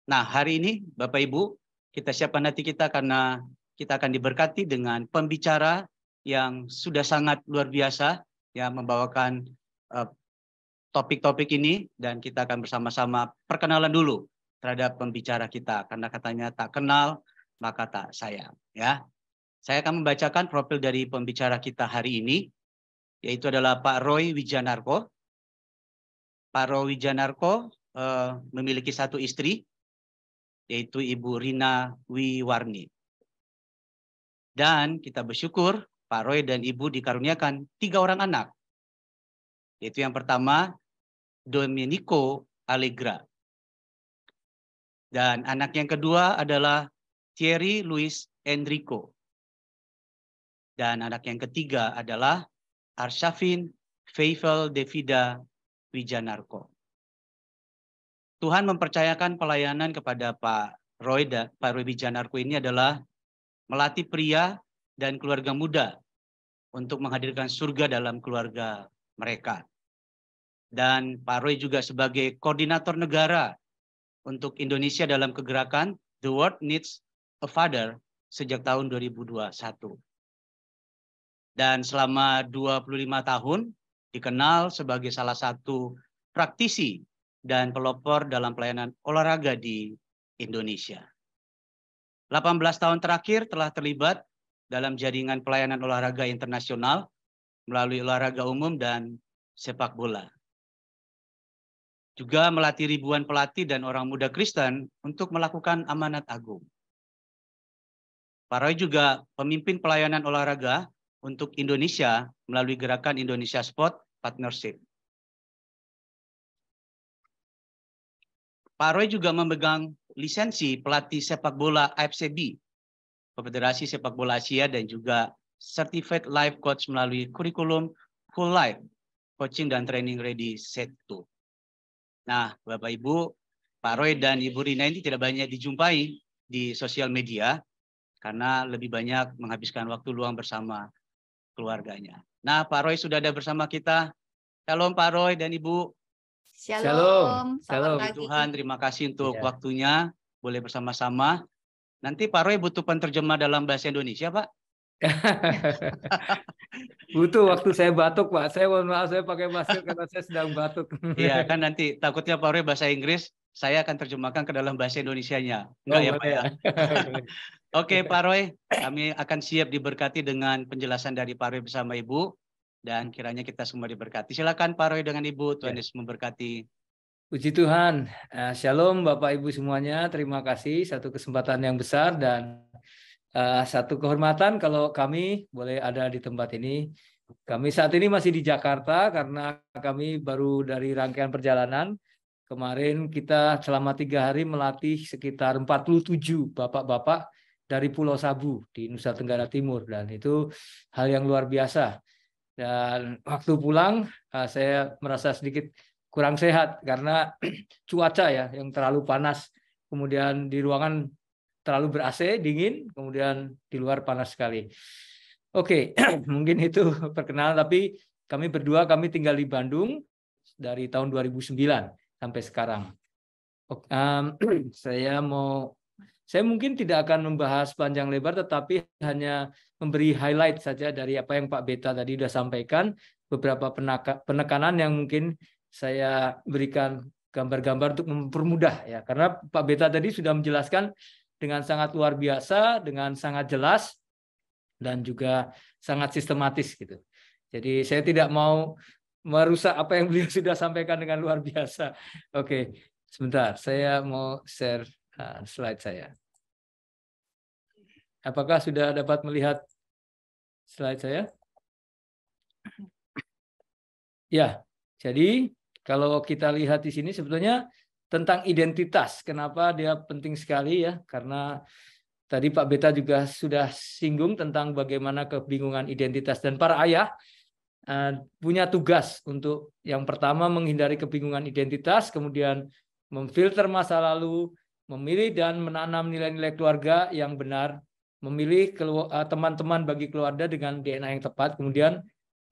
Nah, hari ini Bapak Ibu, kita siapkan hati kita karena kita akan diberkati dengan pembicara yang sudah sangat luar biasa, yang membawakan topik-topik ini, dan kita akan bersama-sama perkenalan dulu terhadap pembicara kita, karena katanya tak kenal maka tak sayang. Ya, saya akan membacakan profil dari pembicara kita hari ini, yaitu adalah Pak Roy Wijanarko. Pak Roy Wijanarko memiliki satu istri, yaitu Ibu Rina Wiwarni. Dan kita bersyukur Pak Roy dan Ibu dikaruniakan 3 orang anak, yaitu yang pertama Domenico Allegra. Dan anak yang kedua adalah Thierry Luis Enrico. Dan anak yang ketiga adalah Arshafin Faifel Devida Wijanarko. Tuhan mempercayakan pelayanan kepada Pak Roy Wijanarko ini adalah melatih pria dan keluarga muda untuk menghadirkan surga dalam keluarga mereka. Dan Pak Roy juga sebagai koordinator negara untuk Indonesia dalam kegerakan The World Needs a Father sejak tahun 2021. Dan selama 25 tahun dikenal sebagai salah satu praktisi dan pelopor dalam pelayanan olahraga di Indonesia. 18 tahun terakhir telah terlibat dalam jaringan pelayanan olahraga internasional melalui olahraga umum dan sepak bola. Juga melatih ribuan pelatih dan orang muda Kristen untuk melakukan amanat agung. Pak Roy juga pemimpin pelayanan olahraga untuk Indonesia melalui gerakan Indonesia Sport Partnership. Pak Roy juga memegang lisensi pelatih sepak bola AFCB, Federasi Sepak Bola Asia, dan juga Certified Life Coach melalui kurikulum Full Life Coaching dan Training Ready Set 2. Nah, Bapak Ibu, Pak Roy dan Ibu Rina ini tidak banyak dijumpai di sosial media karena lebih banyak menghabiskan waktu luang bersama keluarganya. Nah, Pak Roy sudah ada bersama kita. Shalom Pak Roy dan Ibu. Shalom. Shalom. Tuhan, terima kasih untuk waktunya. Boleh bersama-sama. Nanti Pak Roy butuh penterjemah dalam bahasa Indonesia, Pak? Butuh waktu saya batuk, Pak. Saya mohon maaf, saya pakai masker karena saya sedang batuk. Iya, kan nanti takutnya Pak Roy bahasa Inggris, saya akan terjemahkan ke dalam bahasa Indonesianya. Enggak ya, Pak ya? Oke, Pak Roy, kami akan siap diberkati dengan penjelasan dari Pak Roy bersama Ibu, dan kiranya kita semua diberkati. Silakan Pak Roy dengan Ibu, Tuhan Yesus memberkati. Puji Tuhan. Shalom Bapak Ibu semuanya, terima kasih, satu kesempatan yang besar dan satu kehormatan kalau kami boleh ada di tempat ini. Kami saat ini masih di Jakarta karena kami baru dari rangkaian perjalanan. Kemarin kita selama 3 hari melatih sekitar 47 bapak-bapak dari Pulau Sabu di Nusa Tenggara Timur, dan itu hal yang luar biasa. Dan waktu pulang saya merasa sedikit kurang sehat karena cuaca ya yang terlalu panas, kemudian di ruangan terlalu ber-AC dingin, kemudian di luar panas sekali. Oke, mungkin itu perkenalan, tapi kami berdua tinggal di Bandung dari tahun 2009 sampai sekarang. Saya mungkin tidak akan membahas panjang lebar, tetapi hanya memberi highlight saja dari apa yang Pak Beta tadi sudah sampaikan, beberapa penekanan yang mungkin saya berikan gambar-gambar untuk mempermudah ya, karena Pak Beta tadi sudah menjelaskan dengan sangat luar biasa, dengan sangat jelas, dan juga sangat sistematis gitu. Jadi saya tidak mau merusak apa yang beliau sudah sampaikan dengan luar biasa. Oke, sebentar, saya mau share slide saya. Apakah sudah dapat melihat slide saya? Ya, jadi kalau kita lihat di sini sebetulnya tentang identitas, kenapa dia penting sekali ya? Karena tadi Pak Beta juga sudah singgung tentang bagaimana kebingungan identitas, dan para ayah punya tugas untuk yang pertama menghindari kebingungan identitas, kemudian memfilter masa lalu, memilih dan menanam nilai-nilai keluarga yang benar, memilih teman-teman bagi keluarga dengan DNA yang tepat, kemudian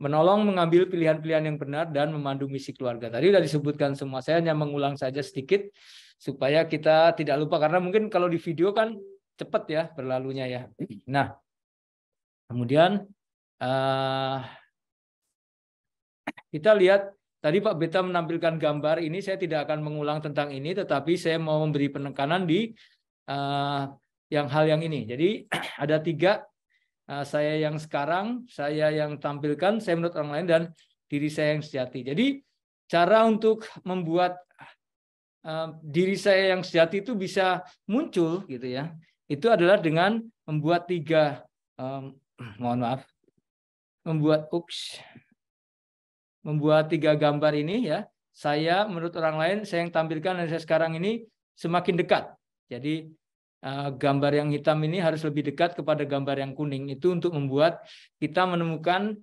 menolong mengambil pilihan-pilihan yang benar dan memandu misi keluarga. Tadi sudah disebutkan semua, saya hanya mengulang saja sedikit supaya kita tidak lupa, karena mungkin kalau di video kan cepat ya berlalunya ya. Nah, kemudian kita lihat tadi Pak Beta menampilkan gambar ini, saya tidak akan mengulang tentang ini, tetapi saya mau memberi penekanan di hal yang ini. Jadi ada 3, saya yang sekarang, saya yang tampilkan, saya menurut orang lain, dan diri saya yang sejati. Jadi cara untuk membuat diri saya yang sejati itu bisa muncul gitu ya, itu adalah dengan membuat 3 membuat 3 gambar ini ya. Saya menurut orang lain, saya yang tampilkan dan saya sekarang ini semakin dekat. Jadi gambar yang hitam ini harus lebih dekat kepada gambar yang kuning. Itu untuk membuat kita menemukan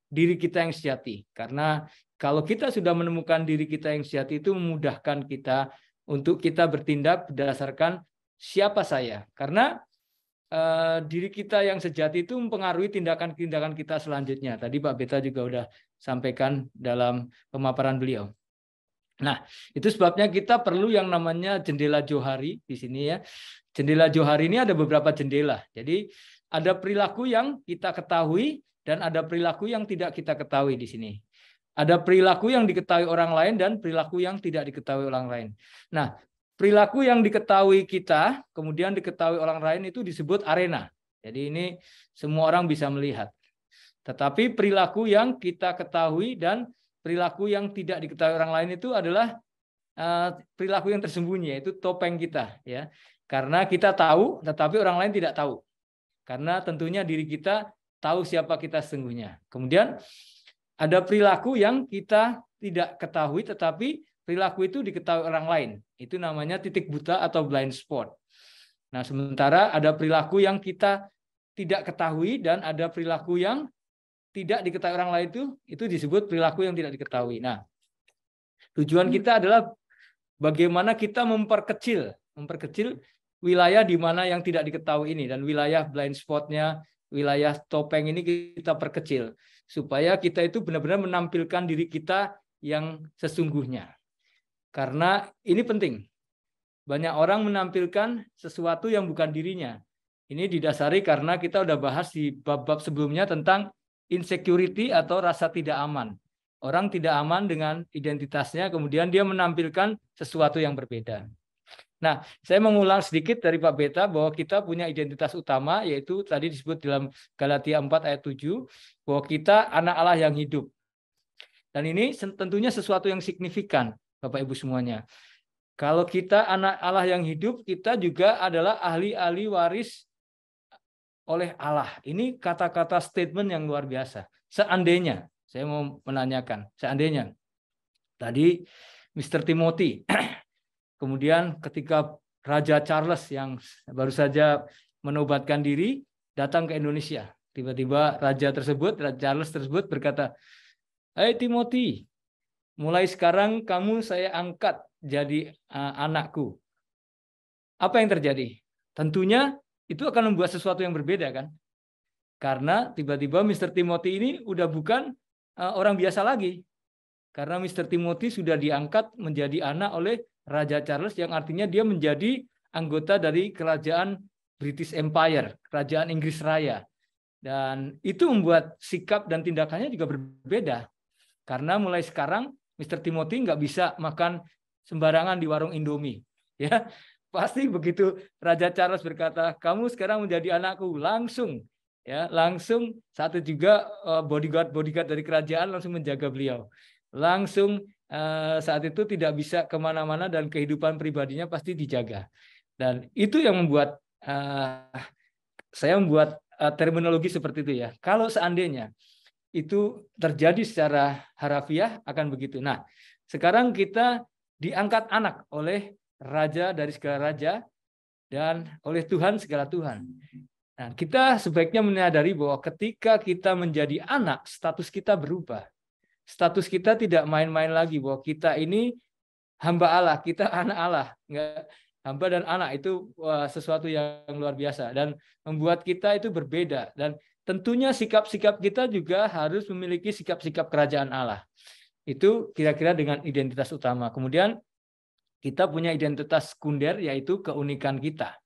diri kita yang sejati. Karena kalau kita sudah menemukan diri kita yang sejati, itu memudahkan kita untuk kita bertindak berdasarkan siapa saya. Karena diri kita yang sejati itu mempengaruhi tindakan-tindakan kita selanjutnya. Tadi Pak Beta juga udah sampaikan dalam pemaparan beliau. Nah, itu sebabnya kita perlu yang namanya jendela johari di sini ya. Jendela johari ini ada beberapa jendela. Jadi ada perilaku yang kita ketahui dan ada perilaku yang tidak kita ketahui di sini. Ada perilaku yang diketahui orang lain dan perilaku yang tidak diketahui orang lain. Nah, perilaku yang diketahui kita, kemudian diketahui orang lain itu disebut arena. Jadi ini semua orang bisa melihat. Tetapi perilaku yang kita ketahui dan perilaku yang tidak diketahui orang lain itu adalah perilaku yang tersembunyi, yaitu topeng kita, ya. Karena kita tahu, tetapi orang lain tidak tahu. Karena tentunya diri kita tahu siapa kita sesungguhnya. Kemudian ada perilaku yang kita tidak ketahui, tetapi perilaku itu diketahui orang lain. Itu namanya titik buta atau blind spot. Nah, sementara ada perilaku yang kita tidak ketahui dan ada perilaku yang tidak diketahui orang lain, itu disebut perilaku yang tidak diketahui. Nah, tujuan kita adalah bagaimana kita memperkecil wilayah di mana yang tidak diketahui ini, dan wilayah blind spotnya, wilayah topeng ini kita perkecil supaya kita itu benar-benar menampilkan diri kita yang sesungguhnya. Karena ini penting. Banyak orang menampilkan sesuatu yang bukan dirinya. Ini didasari karena kita udah bahas di bab-bab sebelumnya tentang insecurity atau rasa tidak aman. Orang tidak aman dengan identitasnya, kemudian dia menampilkan sesuatu yang berbeda. Nah, saya mengulang sedikit dari Pak Beta bahwa kita punya identitas utama, yaitu tadi disebut dalam Galatia 4 ayat 7, bahwa kita anak Allah yang hidup. Dan ini tentunya sesuatu yang signifikan, Bapak Ibu semuanya. Kalau kita anak Allah yang hidup, kita juga adalah ahli-ahli waris oleh Allah. Ini kata-kata statement yang luar biasa. Seandainya, saya mau menanyakan, seandainya tadi Mr. Timothy, kemudian ketika Raja Charles yang baru saja menobatkan diri datang ke Indonesia, tiba-tiba Raja Charles tersebut berkata, "Hai Timothy, mulai sekarang kamu saya angkat jadi anakku." Apa yang terjadi? Tentunya itu akan membuat sesuatu yang berbeda kan? Karena tiba-tiba Mr. Timothy ini udah bukan orang biasa lagi. Karena Mr. Timothy sudah diangkat menjadi anak oleh Raja Charles, yang artinya dia menjadi anggota dari kerajaan British Empire, kerajaan Inggris Raya. Dan itu membuat sikap dan tindakannya juga berbeda. Karena mulai sekarang Mr. Timothy nggak bisa makan sembarangan di warung Indomie. Ya, pasti begitu Raja Charles berkata, "Kamu sekarang menjadi anakku," langsung saat itu juga bodyguard dari kerajaan langsung menjaga beliau. Langsung saat itu tidak bisa kemana-mana dan kehidupan pribadinya pasti dijaga. Dan itu yang membuat saya membuat terminologi seperti itu ya. Kalau seandainya itu terjadi secara harafiah akan begitu. Nah, sekarang kita diangkat anak oleh Raja dari segala raja dan oleh Tuhan segala Tuhan. Nah, kita sebaiknya menyadari bahwa ketika kita menjadi anak, status kita berubah. Status kita tidak main-main lagi, bahwa kita ini hamba Allah, kita anak Allah. Enggak, hamba dan anak itu sesuatu yang luar biasa dan membuat kita itu berbeda. Dan tentunya sikap-sikap kita juga harus memiliki sikap-sikap kerajaan Allah. Itu kira-kira dengan identitas utama. Kemudian kita punya identitas sekunder, yaitu keunikan kita.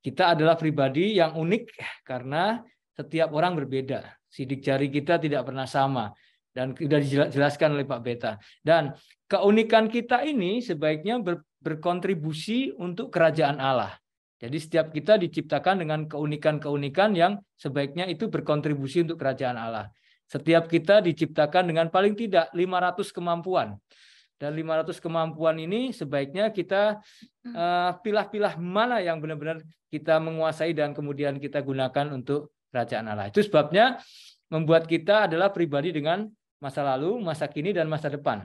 Kita adalah pribadi yang unik karena setiap orang berbeda. Sidik jari kita tidak pernah sama. Dan sudah dijelaskan oleh Pak Beta. Dan keunikan kita ini sebaiknya berkontribusi untuk kerajaan Allah. Jadi setiap kita diciptakan dengan keunikan-keunikan yang sebaiknya itu berkontribusi untuk kerajaan Allah. Setiap kita diciptakan dengan paling tidak 500 kemampuan. Dan 500 kemampuan ini sebaiknya kita pilah-pilah mana yang benar-benar kita menguasai dan kemudian kita gunakan untuk kerajaan Allah. Itu sebabnya membuat kita adalah pribadi dengan masa lalu, masa kini, dan masa depan.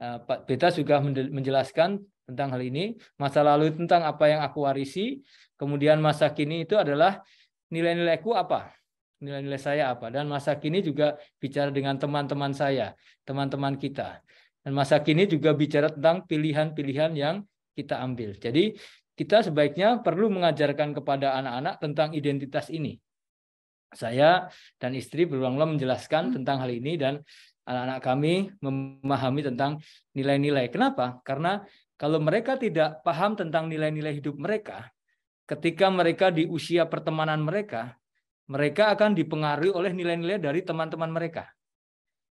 Pak Beta juga menjelaskan tentang hal ini. Masa lalu tentang apa yang aku warisi, kemudian masa kini itu adalah nilai-nilaiku apa, nilai-nilai saya apa, dan masa kini juga bicara dengan teman-teman saya, teman-teman kita. Dan masa kini juga bicara tentang pilihan-pilihan yang kita ambil. Jadi kita sebaiknya perlu mengajarkan kepada anak-anak tentang identitas ini. Saya dan istri berulang-ulang menjelaskan tentang hal ini dan anak-anak kami memahami tentang nilai-nilai. Kenapa? Karena kalau mereka tidak paham tentang nilai-nilai hidup mereka, ketika mereka di usia pertemanan mereka, mereka akan dipengaruhi oleh nilai-nilai dari teman-teman mereka.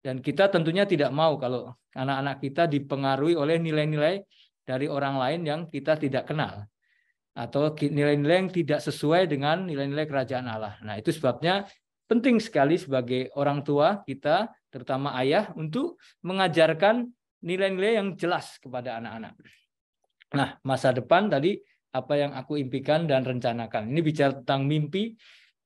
Dan kita tentunya tidak mau kalau anak-anak kita dipengaruhi oleh nilai-nilai dari orang lain yang kita tidak kenal. Atau nilai-nilai yang tidak sesuai dengan nilai-nilai kerajaan Allah. Nah, itu sebabnya penting sekali sebagai orang tua kita, terutama ayah, untuk mengajarkan nilai-nilai yang jelas kepada anak-anak. Nah, masa depan tadi apa yang aku impikan dan rencanakan. Ini bicara tentang mimpi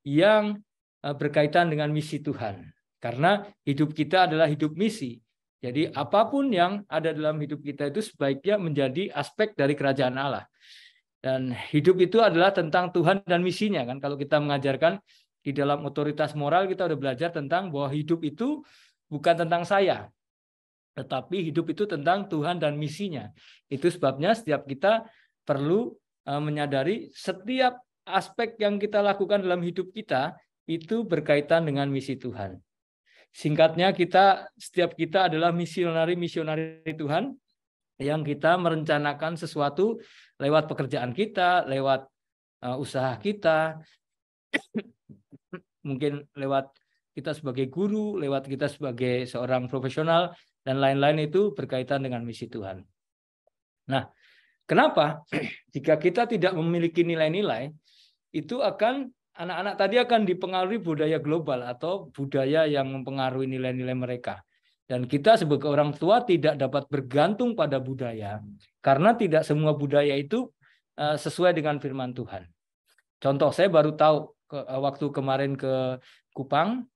yang berkaitan dengan misi Tuhan. Karena hidup kita adalah hidup misi. Jadi apapun yang ada dalam hidup kita itu sebaiknya menjadi aspek dari kerajaan Allah. Dan hidup itu adalah tentang Tuhan dan misinya kan. Kalau kita mengajarkan di dalam otoritas moral, kita udah belajar tentang bahwa hidup itu bukan tentang saya, tetapi hidup itu tentang Tuhan dan misinya. Itu sebabnya setiap kita perlu menyadari setiap aspek yang kita lakukan dalam hidup kita itu berkaitan dengan misi Tuhan. Singkatnya, setiap kita adalah misionari Tuhan yang kita merencanakan sesuatu lewat pekerjaan kita, lewat usaha kita, mungkin lewat kita sebagai guru, lewat kita sebagai seorang profesional, dan lain-lain itu berkaitan dengan misi Tuhan. Nah, kenapa? Jika kita tidak memiliki nilai-nilai, itu anak-anak tadi akan dipengaruhi budaya global atau budaya yang mempengaruhi nilai-nilai mereka. Dan kita sebagai orang tua tidak dapat bergantung pada budaya, karena tidak semua budaya itu sesuai dengan firman Tuhan. Contoh, saya baru tahu waktu kemarin ke Kupang,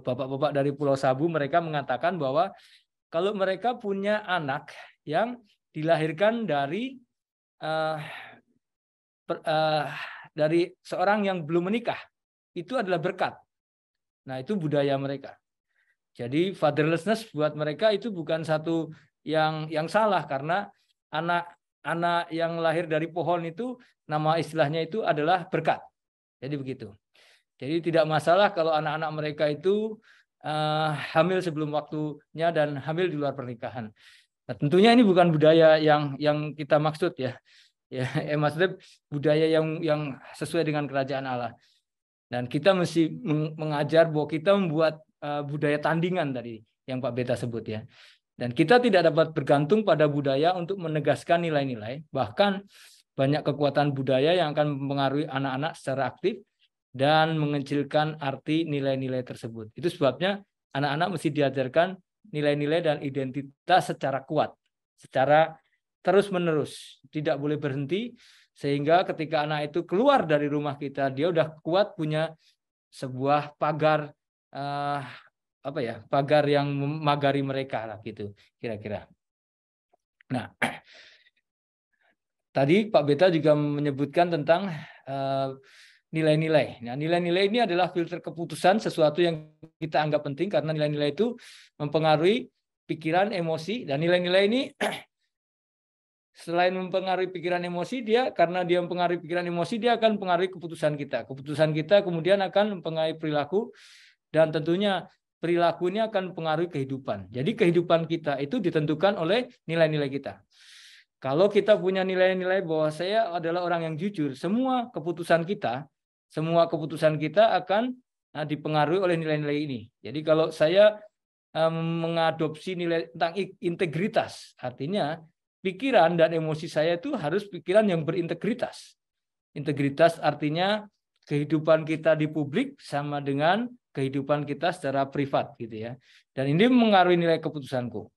bapak-bapak dari Pulau Sabu, mereka mengatakan bahwa kalau mereka punya anak yang dilahirkan dari seorang yang belum menikah, itu adalah berkat. Nah, itu budaya mereka. Jadi fatherlessness buat mereka itu bukan satu yang salah, karena anak yang lahir dari pohon itu nama istilahnya itu adalah berkat. Jadi begitu. Jadi tidak masalah kalau anak-anak mereka itu hamil sebelum waktunya dan hamil di luar pernikahan. Nah, tentunya ini bukan budaya yang kita maksud ya. Ya, maksudnya budaya yang sesuai dengan kerajaan Allah. Dan kita mesti mengajar bahwa kita membuat budaya tandingan tadi yang Pak Beta sebut ya. Dan kita tidak dapat bergantung pada budaya untuk menegaskan nilai-nilai. Bahkan banyak kekuatan budaya yang akan mempengaruhi anak-anak secara aktif dan mengecilkan arti nilai-nilai tersebut. Itu sebabnya anak-anak mesti diajarkan nilai-nilai dan identitas secara kuat, secara terus-menerus, tidak boleh berhenti, sehingga ketika anak itu keluar dari rumah kita, dia udah kuat punya sebuah pagar pagar yang memagari mereka lah gitu kira-kira. Nah, tadi Pak Beta juga menyebutkan tentang nilai-nilai. Nah, nilai-nilai ini adalah filter keputusan, sesuatu yang kita anggap penting karena nilai-nilai itu mempengaruhi pikiran, emosi, dan nilai-nilai ini selain mempengaruhi pikiran emosi, karena dia mempengaruhi pikiran emosi, dia akan mempengaruhi keputusan kita. Keputusan kita kemudian akan mempengaruhi perilaku, dan tentunya perilaku ini akan mempengaruhi kehidupan. Jadi kehidupan kita itu ditentukan oleh nilai-nilai kita. Kalau kita punya nilai-nilai bahwa saya adalah orang yang jujur, semua keputusan kita akan dipengaruhi oleh nilai-nilai ini. Jadi kalau saya mengadopsi nilai tentang integritas, artinya pikiran dan emosi saya itu harus pikiran yang berintegritas. Integritas artinya kehidupan kita di publik sama dengan kehidupan kita secara privat gitu ya. Dan ini mengaruhi nilai keputusanku.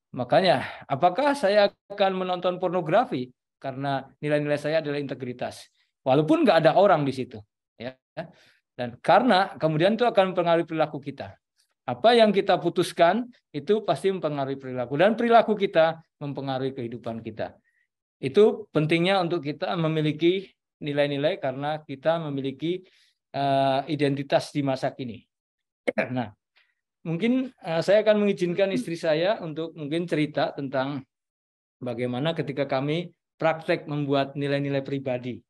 Makanya, apakah saya akan menonton pornografi karena nilai-nilai saya adalah integritas, walaupun nggak ada orang di situ, ya. Dan karena kemudian itu akan mempengaruhi perilaku kita. Apa yang kita putuskan itu pasti mempengaruhi perilaku, dan perilaku kita mempengaruhi kehidupan kita. Itu pentingnya untuk kita memiliki nilai-nilai karena kita memiliki identitas di masa kini. Nah, mungkin saya akan mengizinkan istri saya untuk mungkin cerita tentang bagaimana ketika kami praktek membuat nilai-nilai pribadi.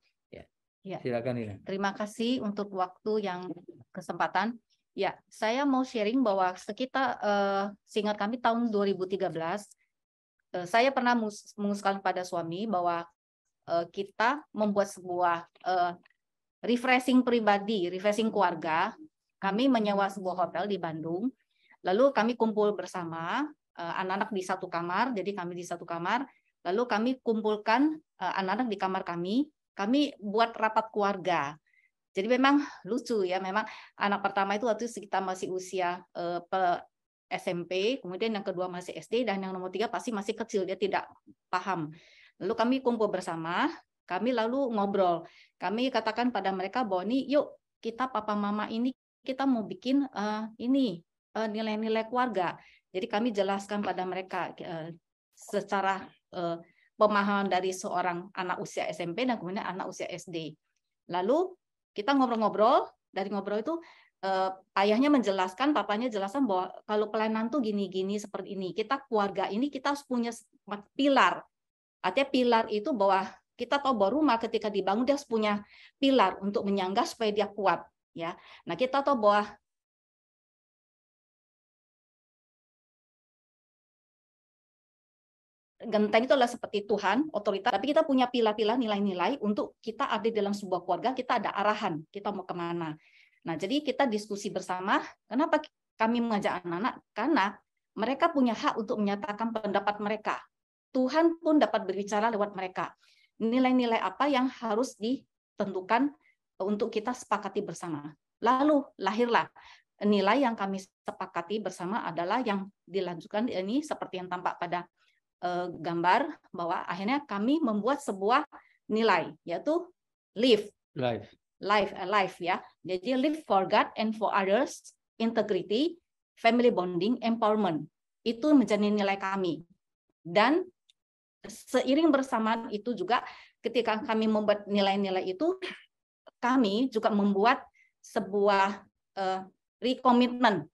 Ya. Silakan Ira. Terima kasih untuk waktu yang kesempatan. Ya, saya mau sharing bahwa sekitar seingat kami tahun 2013 saya pernah mengusulkan pada suami bahwa kita membuat sebuah refreshing pribadi, refreshing keluarga. Kami menyewa sebuah hotel di Bandung. Lalu kami kumpul bersama anak-anak di satu kamar. Jadi kami di satu kamar. Lalu kami kumpulkan anak-anak di kamar kami. Kami buat rapat keluarga. Jadi memang lucu ya, memang anak pertama itu waktu kita masih usia SMP, kemudian yang kedua masih SD, dan yang nomor 3 pasti masih kecil, dia tidak paham. Lalu kami kumpul bersama, kami lalu ngobrol. Kami katakan pada mereka bahwa nih, yuk kita papa mama ini kita mau bikin nilai-nilai keluarga. Jadi kami jelaskan pada mereka secara pemahaman dari seorang anak usia SMP dan kemudian anak usia SD. Lalu kita ngobrol-ngobrol, dari ngobrol itu ayahnya menjelaskan, papanya jelaskan bahwa kalau pelayanan tuh gini-gini seperti ini. Kita keluarga ini kita harus punya pilar. Artinya pilar itu bahwa kita tahu bahwa rumah ketika dibangun dia harus punya pilar untuk menyangga supaya dia kuat. Ya, nah kita tahu bahwa genteng itu adalah seperti Tuhan, otoritas, tapi kita punya pilar-pilar nilai-nilai untuk kita ada dalam sebuah keluarga, kita ada arahan, kita mau kemana. Nah, jadi kita diskusi bersama, kenapa kami mengajak anak-anak? Karena mereka punya hak untuk menyatakan pendapat mereka. Tuhan pun dapat berbicara lewat mereka. Nilai-nilai apa yang harus ditentukan untuk kita sepakati bersama. Lalu lahirlah nilai yang kami sepakati bersama adalah yang dilanjutkan ini seperti yang tampak pada gambar, bahwa akhirnya kami membuat sebuah nilai, yaitu live ya. Jadi live for God and for others, integrity, family bonding, empowerment. Itu menjadi nilai kami. Dan seiring bersamaan itu juga ketika kami membuat nilai-nilai itu, kami juga membuat sebuah recommitment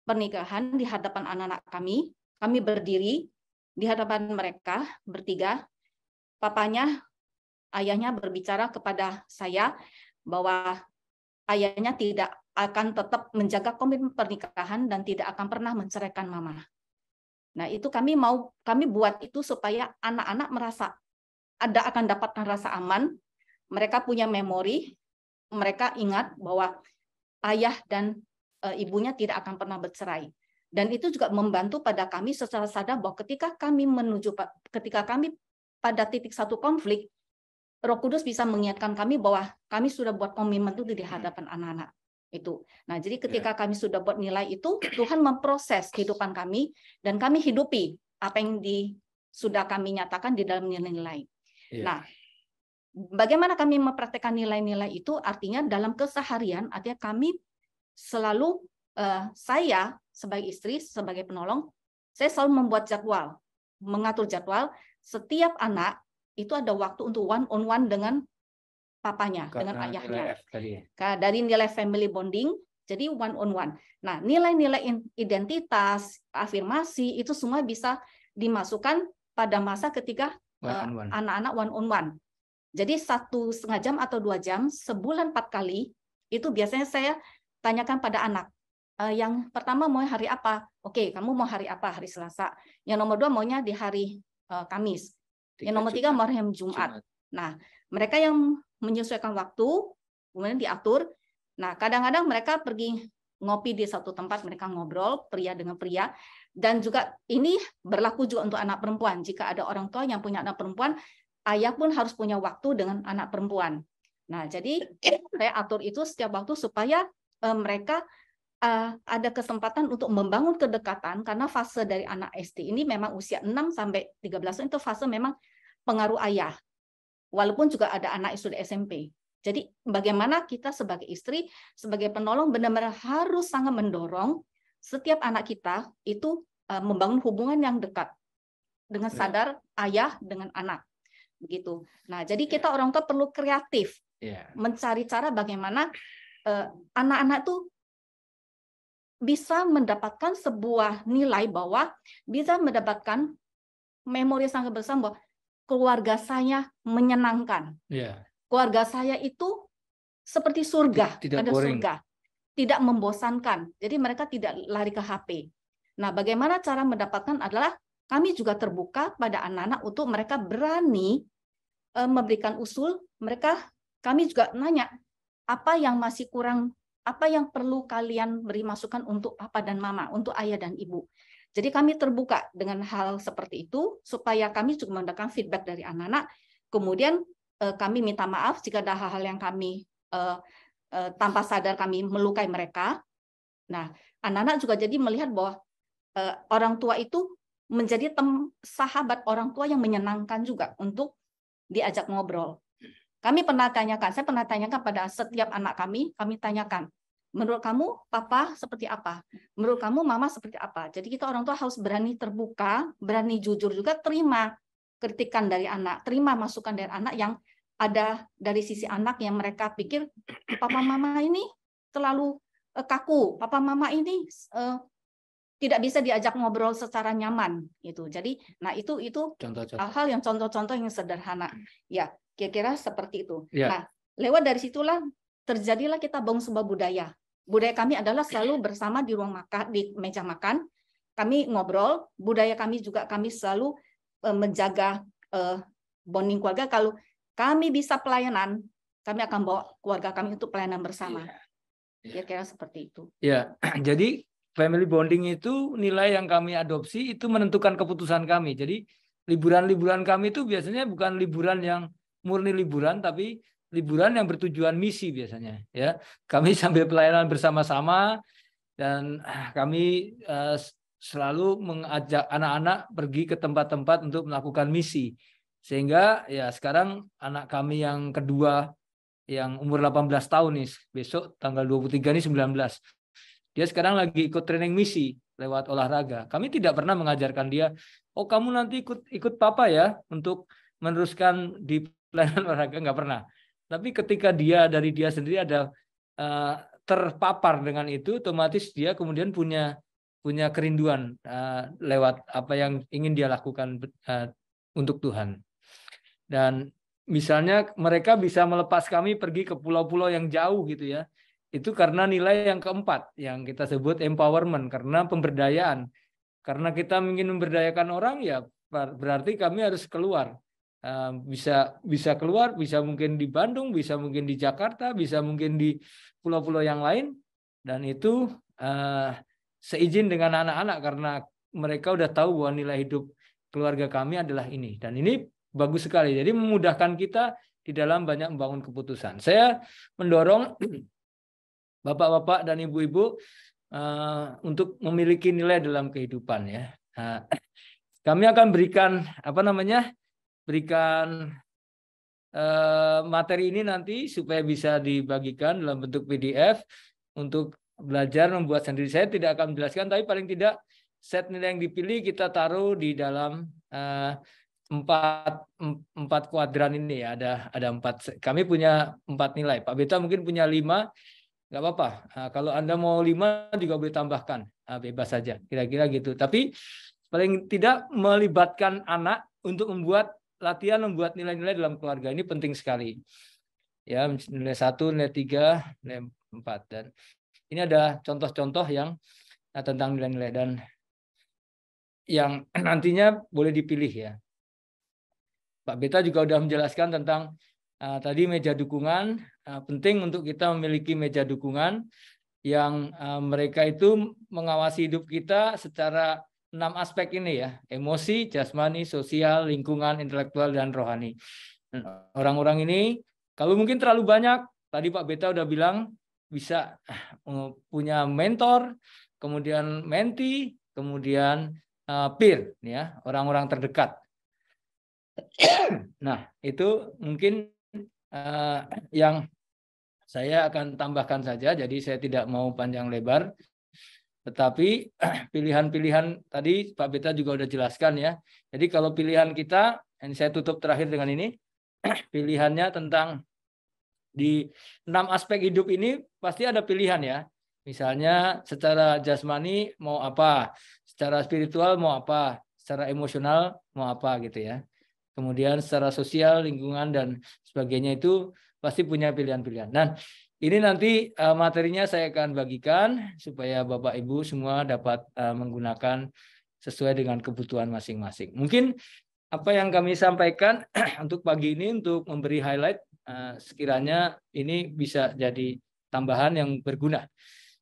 pernikahan di hadapan anak-anak kami. Kami berdiri di hadapan mereka bertiga, papanya, ayahnya berbicara kepada saya bahwa ayahnya tidak akan tetap menjaga komitmen pernikahan dan tidak akan pernah menceraikan mama. Nah, itu kami buat itu supaya anak-anak merasa akan dapatkan rasa aman, mereka punya memori, mereka ingat bahwa ayah dan ibunya tidak akan pernah bercerai. Dan itu juga membantu pada kami secara sadar bahwa ketika kami pada titik satu konflik, Roh Kudus bisa mengingatkan kami bahwa kami sudah buat komitmen itu di hadapan anak-anak itu. Nah, jadi ketika kami sudah buat nilai itu, Tuhan memproses kehidupan kami dan kami hidupi apa yang sudah kami nyatakan di dalam nilai-nilai. Nah, bagaimana kami mempraktekkan nilai-nilai itu? Artinya dalam keseharian, artinya kami selalu saya sebagai istri, sebagai penolong, saya selalu membuat jadwal, mengatur jadwal. Setiap anak itu ada waktu untuk one on one dengan papanya, dengan ayahnya. Dari nilai family bonding, jadi one on one. Nah, nilai-nilai identitas, afirmasi, itu semua bisa dimasukkan pada masa ketika anak-anak one on one. Jadi 1,5 jam atau 2 jam, sebulan 4 kali, itu biasanya saya tanyakan pada anak. Yang pertama mau hari apa? Oke, kamu mau hari apa? Hari Selasa. Yang nomor 2 maunya di hari Kamis. Yang nomor 3 mau hari Jumat. Nah, mereka yang menyesuaikan waktu, kemudian diatur. Nah, kadang-kadang mereka pergi ngopi di satu tempat, mereka ngobrol, pria dengan pria. Dan juga ini berlaku juga untuk anak perempuan. Jika ada orang tua yang punya anak perempuan, ayah pun harus punya waktu dengan anak perempuan. Nah, jadi saya atur itu setiap waktu supaya mereka ada kesempatan untuk membangun kedekatan, karena fase dari anak SD ini memang usia 6 sampai 13 tahun itu fase memang pengaruh ayah. Walaupun juga ada anak sudah SMP. Jadi bagaimana kita sebagai istri, sebagai penolong benar-benar harus sangat mendorong setiap anak kita itu membangun hubungan yang dekat dengan sadar ayah dengan anak. Begitu. Nah, jadi kita orang tua perlu kreatif mencari cara bagaimana anak-anak tuh bisa mendapatkan sebuah nilai bahwa bisa mendapatkan memori sangat besar bahwa keluarga saya menyenangkan. Keluarga saya itu seperti surga, tidak ada boring. surga, tidak membosankan. Jadi mereka tidak lari ke HP. Nah, bagaimana cara mendapatkan adalah kami juga terbuka pada anak-anak untuk mereka berani memberikan usul. Kami juga nanya apa yang masih kurang, apa yang perlu kalian beri masukan untuk papa dan mama, untuk ayah dan ibu. Jadi kami terbuka dengan hal seperti itu supaya kami juga mendapatkan feedback dari anak-anak. Kemudian kami minta maaf jika ada hal-hal yang kami tanpa sadar kami melukai mereka. Nah, anak-anak juga jadi melihat bahwa orang tua itu menjadi sahabat orang tua yang menyenangkan juga untuk diajak ngobrol. Saya pernah tanyakan pada setiap anak kami tanyakan, menurut kamu papa seperti apa? Menurut kamu mama seperti apa? Jadi kita orang tua harus berani terbuka, berani jujur juga, terima kritikan dari anak, terima masukan dari anak yang ada dari sisi anak yang mereka pikir papa mama ini terlalu kaku, papa mama ini tidak bisa diajak ngobrol secara nyaman gitu. Jadi, nah itu hal-hal yang contoh-contoh yang sederhana. Ya, kira-kira seperti itu. Nah, lewat dari situlah terjadilah kita bangun sebuah budaya. Budaya kami adalah selalu bersama di ruang makan, di meja makan. Kami ngobrol. Budaya kami juga kami selalu menjaga bonding keluarga. Kalau kami bisa pelayanan, kami akan bawa keluarga kami untuk pelayanan bersama. Kira-kira seperti itu. Ya, jadi family bonding itu nilai yang kami adopsi itu menentukan keputusan kami. Jadi liburan-liburan kami itu biasanya bukan liburan yang murni liburan, tapi liburan yang bertujuan misi biasanya. Ya, kami sambil pelayanan bersama-sama dan kami selalu mengajak anak-anak pergi ke tempat-tempat untuk melakukan misi. Sehingga ya sekarang anak kami yang kedua yang umur 18 tahun nih, besok tanggal 23 ini 19. Dia sekarang lagi ikut training misi lewat olahraga. Kami tidak pernah mengajarkan dia, oh kamu nanti ikut papa ya untuk meneruskan di pelayanan olahraga, nggak pernah. Tapi ketika dari dia sendiri ada terpapar dengan itu, otomatis dia kemudian punya kerinduan lewat apa yang ingin dia lakukan untuk Tuhan. Dan misalnya mereka bisa melepas kami pergi ke pulau-pulau yang jauh gitu ya. Itu karena nilai yang keempat yang kita sebut empowerment, karena pemberdayaan. Karena kita ingin memberdayakan orang ya berarti kami harus keluar. Bisa keluar, bisa mungkin di Bandung, bisa mungkin di Jakarta, bisa mungkin di pulau-pulau yang lain. Dan itu seizin dengan anak-anak karena mereka udah tahu bahwa nilai hidup keluarga kami adalah ini. Dan ini bagus sekali. Jadi memudahkan kita di dalam banyak membangun keputusan. Saya mendorong bapak-bapak dan ibu-ibu untuk memiliki nilai dalam kehidupan ya. Kami akan berikan materi ini nanti supaya bisa dibagikan dalam bentuk PDF untuk belajar membuat sendiri. Saya tidak akan menjelaskan, tapi paling tidak set nilai yang dipilih kita taruh di dalam empat kuadran ini ya, ada 4. Kami punya 4 nilai. Pak Beta mungkin punya 5, nggak apa-apa. Kalau Anda mau 5 juga boleh tambahkan, bebas saja. Kira-kira gitu. Tapi paling tidak melibatkan anak untuk membuat latihan membuat nilai-nilai dalam keluarga ini penting sekali. Ya, nilai 1, nilai 3, nilai 4. Dan ini ada contoh-contoh yang tentang nilai-nilai dan yang nantinya boleh dipilih ya. Pak Beta juga sudah menjelaskan tentang tadi meja dukungan. Penting untuk kita memiliki meja dukungan yang mereka itu mengawasi hidup kita secara 6 aspek ini ya. Emosi, jasmani, sosial, lingkungan, intelektual, dan rohani. Orang-orang ini kalau mungkin terlalu banyak, tadi Pak Beta udah bilang bisa punya mentor, kemudian menti, kemudian peer, ya, orang-orang terdekat. Nah, itu mungkin yang saya akan tambahkan saja, jadi saya tidak mau panjang lebar. Tetapi pilihan-pilihan tadi Pak Beta juga udah jelaskan ya. Jadi kalau pilihan kita, ini saya tutup terakhir dengan ini, pilihannya tentang di 6 aspek hidup ini pasti ada pilihan ya. Misalnya secara jasmani mau apa, secara spiritual mau apa, secara emosional mau apa gitu ya. Kemudian secara sosial, lingkungan dan sebagainya itu pasti punya pilihan-pilihan. Dan ini nanti materinya saya akan bagikan supaya Bapak Ibu semua dapat menggunakan sesuai dengan kebutuhan masing-masing. Mungkin apa yang kami sampaikan untuk pagi ini untuk memberi highlight, sekiranya ini bisa jadi tambahan yang berguna.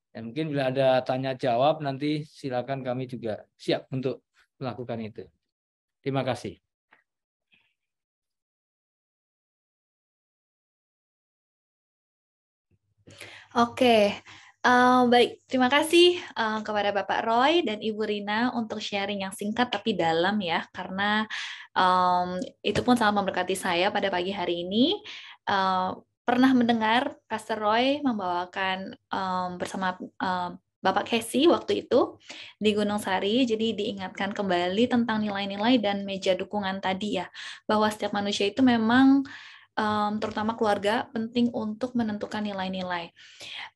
Dan mungkin bila ada tanya jawab nanti silakan, kami juga siap untuk melakukan itu. Terima kasih. Oke, baik. Terima kasih kepada Bapak Roy dan Ibu Rina untuk sharing yang singkat tapi dalam ya, karena itu pun sangat memberkati saya pada pagi hari ini. Pernah mendengar Pastor Roy membawakan bersama Bapak Casey waktu itu di Gunung Sari, jadi diingatkan kembali tentang nilai-nilai dan meja dukungan tadi ya, bahwa setiap manusia itu memang terutama keluarga penting untuk menentukan nilai-nilai.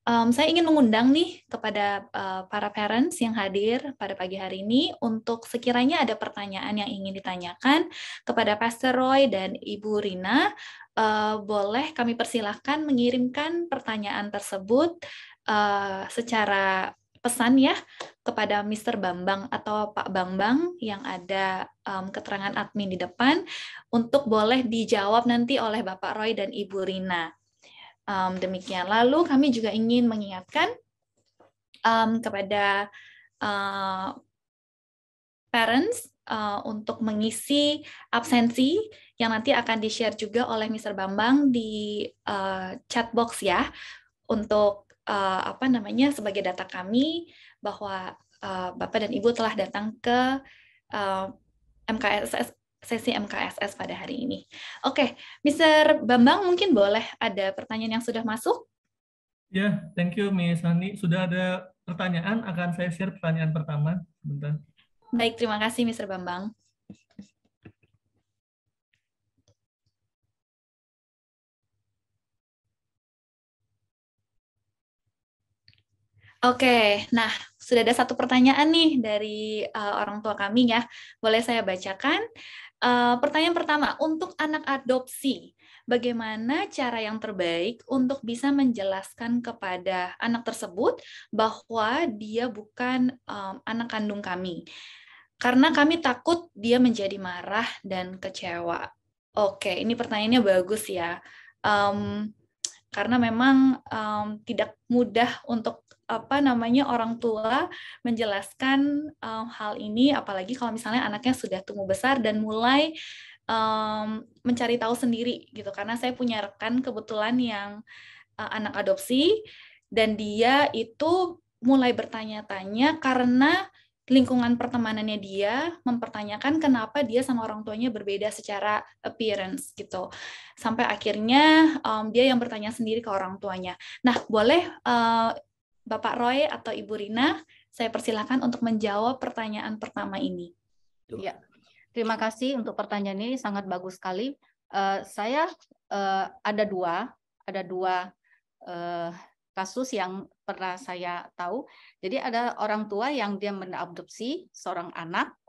Saya ingin mengundang nih kepada para parents yang hadir pada pagi hari ini untuk sekiranya ada pertanyaan yang ingin ditanyakan kepada Pastor Roy dan Ibu Rina, boleh kami persilahkan mengirimkan pertanyaan tersebut secara pesan ya kepada Mr. Bambang atau Pak Bambang yang ada keterangan admin di depan untuk boleh dijawab nanti oleh Bapak Roy dan Ibu Rina. Demikian. Lalu kami juga ingin mengingatkan kepada parents untuk mengisi absensi yang nanti akan di-share juga oleh Mr. Bambang di chat box ya, untuk sebagai data kami bahwa Bapak dan Ibu telah datang ke MKSS, sesi MKSS pada hari ini. Oke, Mr. Bambang mungkin boleh ada pertanyaan yang sudah masuk? Ya, thank you Miss Hani. Sudah ada pertanyaan, akan saya share pertanyaan pertama. Sebentar. Baik, terima kasih Mr. Bambang. Oke, nah sudah ada satu pertanyaan nih dari orang tua kami ya. Boleh saya bacakan? Pertanyaan pertama, untuk anak adopsi, bagaimana cara yang terbaik untuk bisa menjelaskan kepada anak tersebut bahwa dia bukan anak kandung kami? Karena kami takut dia menjadi marah dan kecewa. Oke, ini pertanyaannya bagus ya. Karena memang tidak mudah untuk orang tua menjelaskan hal ini, apalagi kalau misalnya anaknya sudah tumbuh besar dan mulai mencari tahu sendiri gitu. Karena saya punya rekan kebetulan yang anak adopsi dan dia itu mulai bertanya-tanya karena lingkungan pertemanannya dia mempertanyakan kenapa dia sama orang tuanya berbeda secara appearance gitu. Sampai akhirnya dia yang bertanya sendiri ke orang tuanya. Nah, boleh Bapak Roy atau Ibu Rina, saya persilakan untuk menjawab pertanyaan pertama ini. Ya, terima kasih untuk pertanyaan ini, sangat bagus sekali. Saya ada dua kasus yang pernah saya tahu. Jadi ada orang tua yang dia mengadopsi seorang anak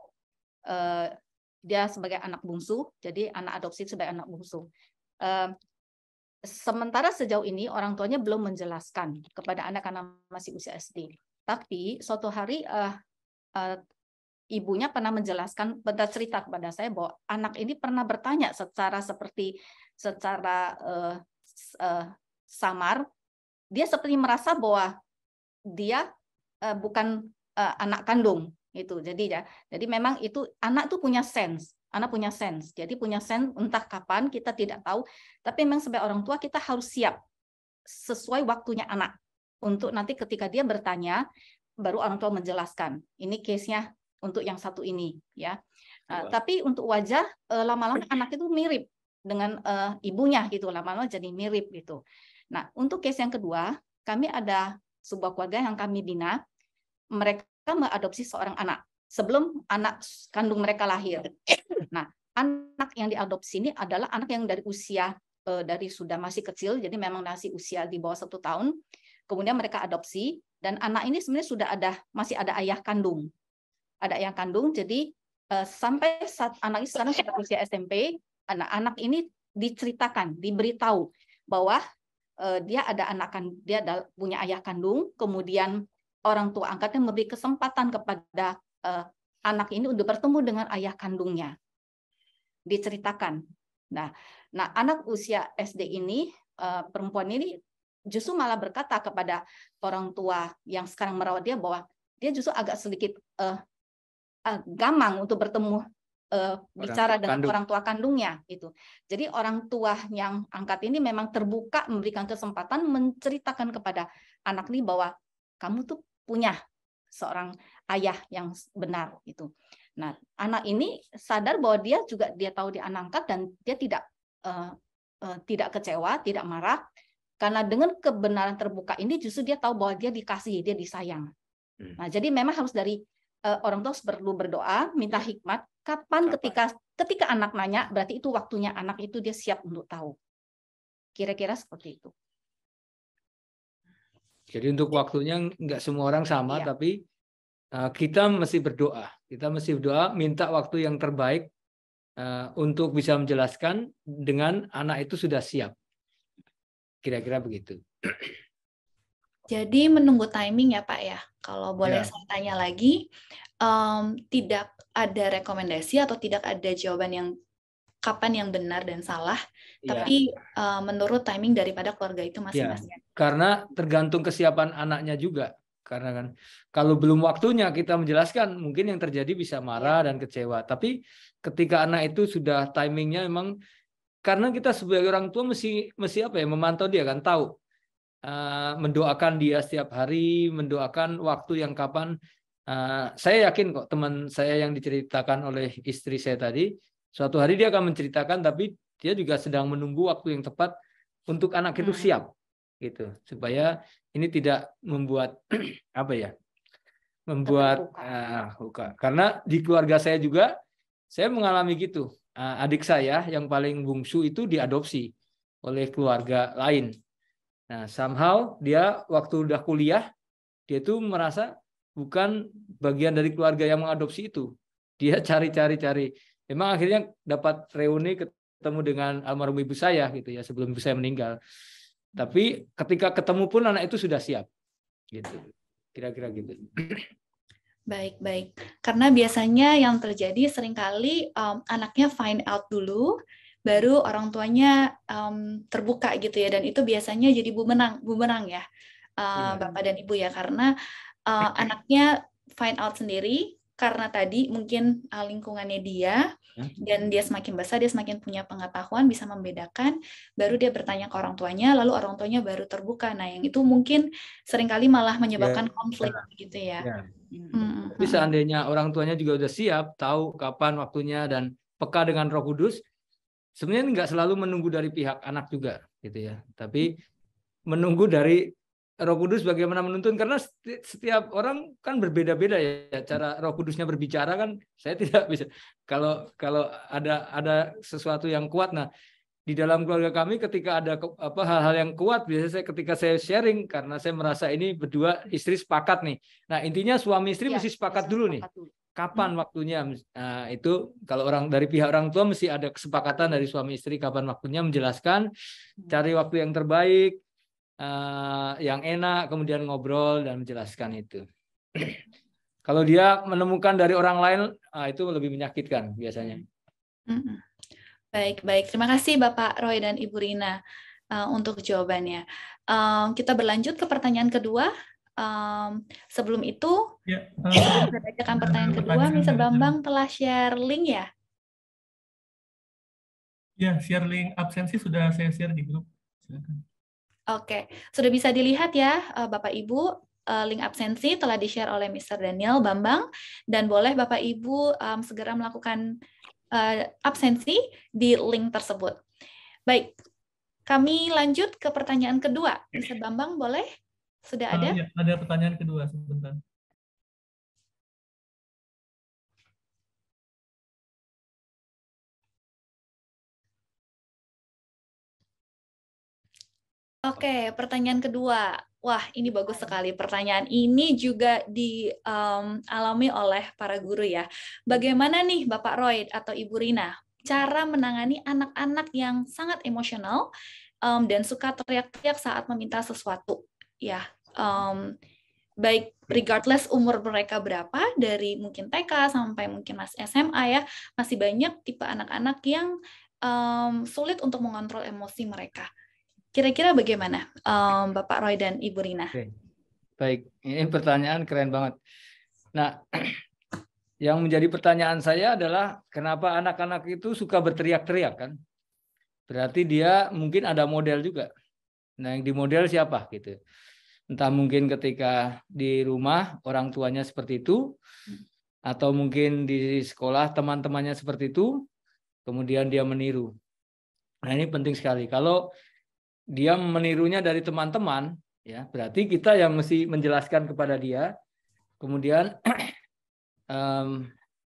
dia sebagai anak bungsu, jadi anak adopsi sebagai anak bungsu. Sementara sejauh ini orang tuanya belum menjelaskan kepada anak karena masih usia SD. Tapi suatu hari ibunya pernah menjelaskan, pernah cerita kepada saya bahwa anak ini pernah bertanya secara samar, dia seperti merasa bahwa dia bukan anak kandung itu. Jadi memang itu anak tuh punya sense. Anak punya sense. Jadi punya sense entah kapan kita tidak tahu, tapi memang sebagai orang tua kita harus siap sesuai waktunya anak. Untuk nanti ketika dia bertanya baru orang tua menjelaskan. Ini case-nya untuk yang satu ini ya. Tapi untuk wajah lama-lama anak itu mirip dengan ibunya gitu, lama-lama jadi mirip gitu. Nah, untuk case yang kedua, kami ada sebuah keluarga yang kami bina, mereka mengadopsi seorang anak sebelum anak kandung mereka lahir. Nah, anak yang diadopsi ini adalah anak yang dari usia dari sudah masih kecil, jadi memang masih usia di bawah 1 tahun. Kemudian mereka adopsi dan anak ini sebenarnya masih ada ayah kandung. Ada ayah kandung, jadi sampai saat anak ini sekarang sudah usia SMP, anak-anak ini diceritakan, diberitahu bahwa dia punya ayah kandung, kemudian orang tua angkatnya memberi kesempatan kepada anak ini untuk bertemu dengan ayah kandungnya. Diceritakan. Nah, anak usia SD ini, perempuan ini justru malah berkata kepada orang tua yang sekarang merawat dia bahwa dia justru agak sedikit gamang untuk bertemu bicara dengan orang tua kandungnya itu. Jadi orang tua yang angkat ini memang terbuka memberikan kesempatan menceritakan kepada anak ini bahwa kamu tuh punya seorang ayah yang benar itu. Nah, anak ini sadar bahwa dia tahu dia anak angkat dan dia tidak kecewa, tidak marah karena dengan kebenaran terbuka ini justru dia tahu bahwa dia dikasihi, dia disayang. Nah, jadi memang harus dari orang tua perlu berdoa, minta hikmat. Kapan ketika anak nanya, berarti itu waktunya anak itu dia siap untuk tahu. Kira-kira seperti itu. Jadi untuk waktunya nggak semua orang sama, Iya. tapi kita mesti berdoa. Kita mesti berdoa, minta waktu yang terbaik untuk bisa menjelaskan dengan anak itu sudah siap. Kira-kira begitu. Jadi menunggu timing ya Pak ya. Kalau boleh saya tanya lagi, tidak ada rekomendasi atau tidak ada jawaban yang kapan yang benar dan salah, tapi menurut timing daripada keluarga itu masing-masing. Karena tergantung kesiapan anaknya juga. Karena kan kalau belum waktunya kita menjelaskan, mungkin yang terjadi bisa marah dan kecewa. Tapi ketika anak itu sudah timingnya memang, karena kita sebagai orang tua mesti memantau dia kan, tahu. Mendoakan dia setiap hari, mendoakan waktu yang kapan. Saya yakin kok teman saya yang diceritakan oleh istri saya tadi, suatu hari dia akan menceritakan, tapi dia juga sedang menunggu waktu yang tepat untuk anak itu siap, gitu, supaya ini tidak membuat luka. Karena di keluarga saya juga, saya mengalami gitu. Adik saya yang paling bungsu itu diadopsi oleh keluarga lain. Nah, somehow dia waktu udah kuliah, dia tuh merasa bukan bagian dari keluarga yang mengadopsi itu. Dia cari. Memang akhirnya dapat reuni ketemu dengan almarhum ibu saya gitu ya, sebelum ibu saya meninggal. Tapi ketika ketemu pun anak itu sudah siap. Gitu. Kira-kira gitu. Baik. Karena biasanya yang terjadi seringkali anaknya find out dulu, baru orang tuanya terbuka gitu ya, dan itu biasanya jadi bumerang ya, Bapak dan Ibu ya, karena anaknya find out sendiri karena tadi mungkin lingkungannya dia, dan dia semakin besar, dia semakin punya pengetahuan, bisa membedakan, baru dia bertanya ke orang tuanya, lalu orang tuanya baru terbuka. Nah, yang itu mungkin seringkali malah menyebabkan konflik gitu ya. Tapi seandainya orang tuanya juga udah siap, tahu kapan waktunya dan peka dengan Roh Kudus, sebenarnya nggak selalu menunggu dari pihak anak juga, gitu ya. Tapi menunggu dari Roh Kudus bagaimana menuntun, karena setiap orang kan berbeda-beda ya cara Roh Kudusnya berbicara kan. Saya tidak bisa kalau ada sesuatu yang kuat. Nah, di dalam keluarga kami ketika ada hal-hal yang kuat, biasanya ketika saya sharing, karena saya merasa ini berdua istri sepakat nih. Nah, intinya suami istri mesti sepakat dulu nih. kapan waktunya. Itu kalau dari pihak orang tua mesti ada kesepakatan dari suami istri kapan waktunya, menjelaskan, cari waktu yang terbaik, yang enak, kemudian ngobrol dan menjelaskan itu. Kalau dia menemukan dari orang lain, itu lebih menyakitkan biasanya. Baik. Terima kasih Bapak Roy dan Ibu Rina untuk jawabannya. Kita berlanjut ke pertanyaan kedua. Sebelum itu, saya bacakan pertanyaan kedua. Mr. Bambang telah share link ya? Ya, share link absensi sudah saya share di grup. Silakan. Oke, sudah bisa dilihat ya Bapak Ibu. Link absensi telah di-share oleh Mr. Daniel Bambang, dan boleh Bapak Ibu segera melakukan absensi di link tersebut. Baik, kami lanjut ke pertanyaan kedua. Mr. Bambang, boleh? Sudah ada? Ya, ada pertanyaan kedua sebentar. Oke, pertanyaan kedua. Wah, ini bagus sekali. Pertanyaan ini juga dialami oleh para guru ya. Bagaimana nih Bapak Roy atau Ibu Rina cara menangani anak-anak yang sangat emosional dan suka teriak-teriak saat meminta sesuatu? Ya, baik regardless umur mereka berapa, dari mungkin TK sampai mungkin SMA ya, masih banyak tipe anak-anak yang sulit untuk mengontrol emosi mereka. Kira-kira bagaimana, Bapak Roy dan Ibu Rina? Oke. Baik, ini pertanyaan keren banget. Nah, yang menjadi pertanyaan saya adalah kenapa anak-anak itu suka berteriak-teriak kan? Berarti dia mungkin ada model juga. Nah, yang di model siapa gitu? Entah mungkin ketika di rumah orang tuanya seperti itu, atau mungkin di sekolah teman-temannya seperti itu, kemudian dia meniru. Nah, ini penting sekali. Kalau dia menirunya dari teman-teman, ya berarti kita yang mesti menjelaskan kepada dia, kemudian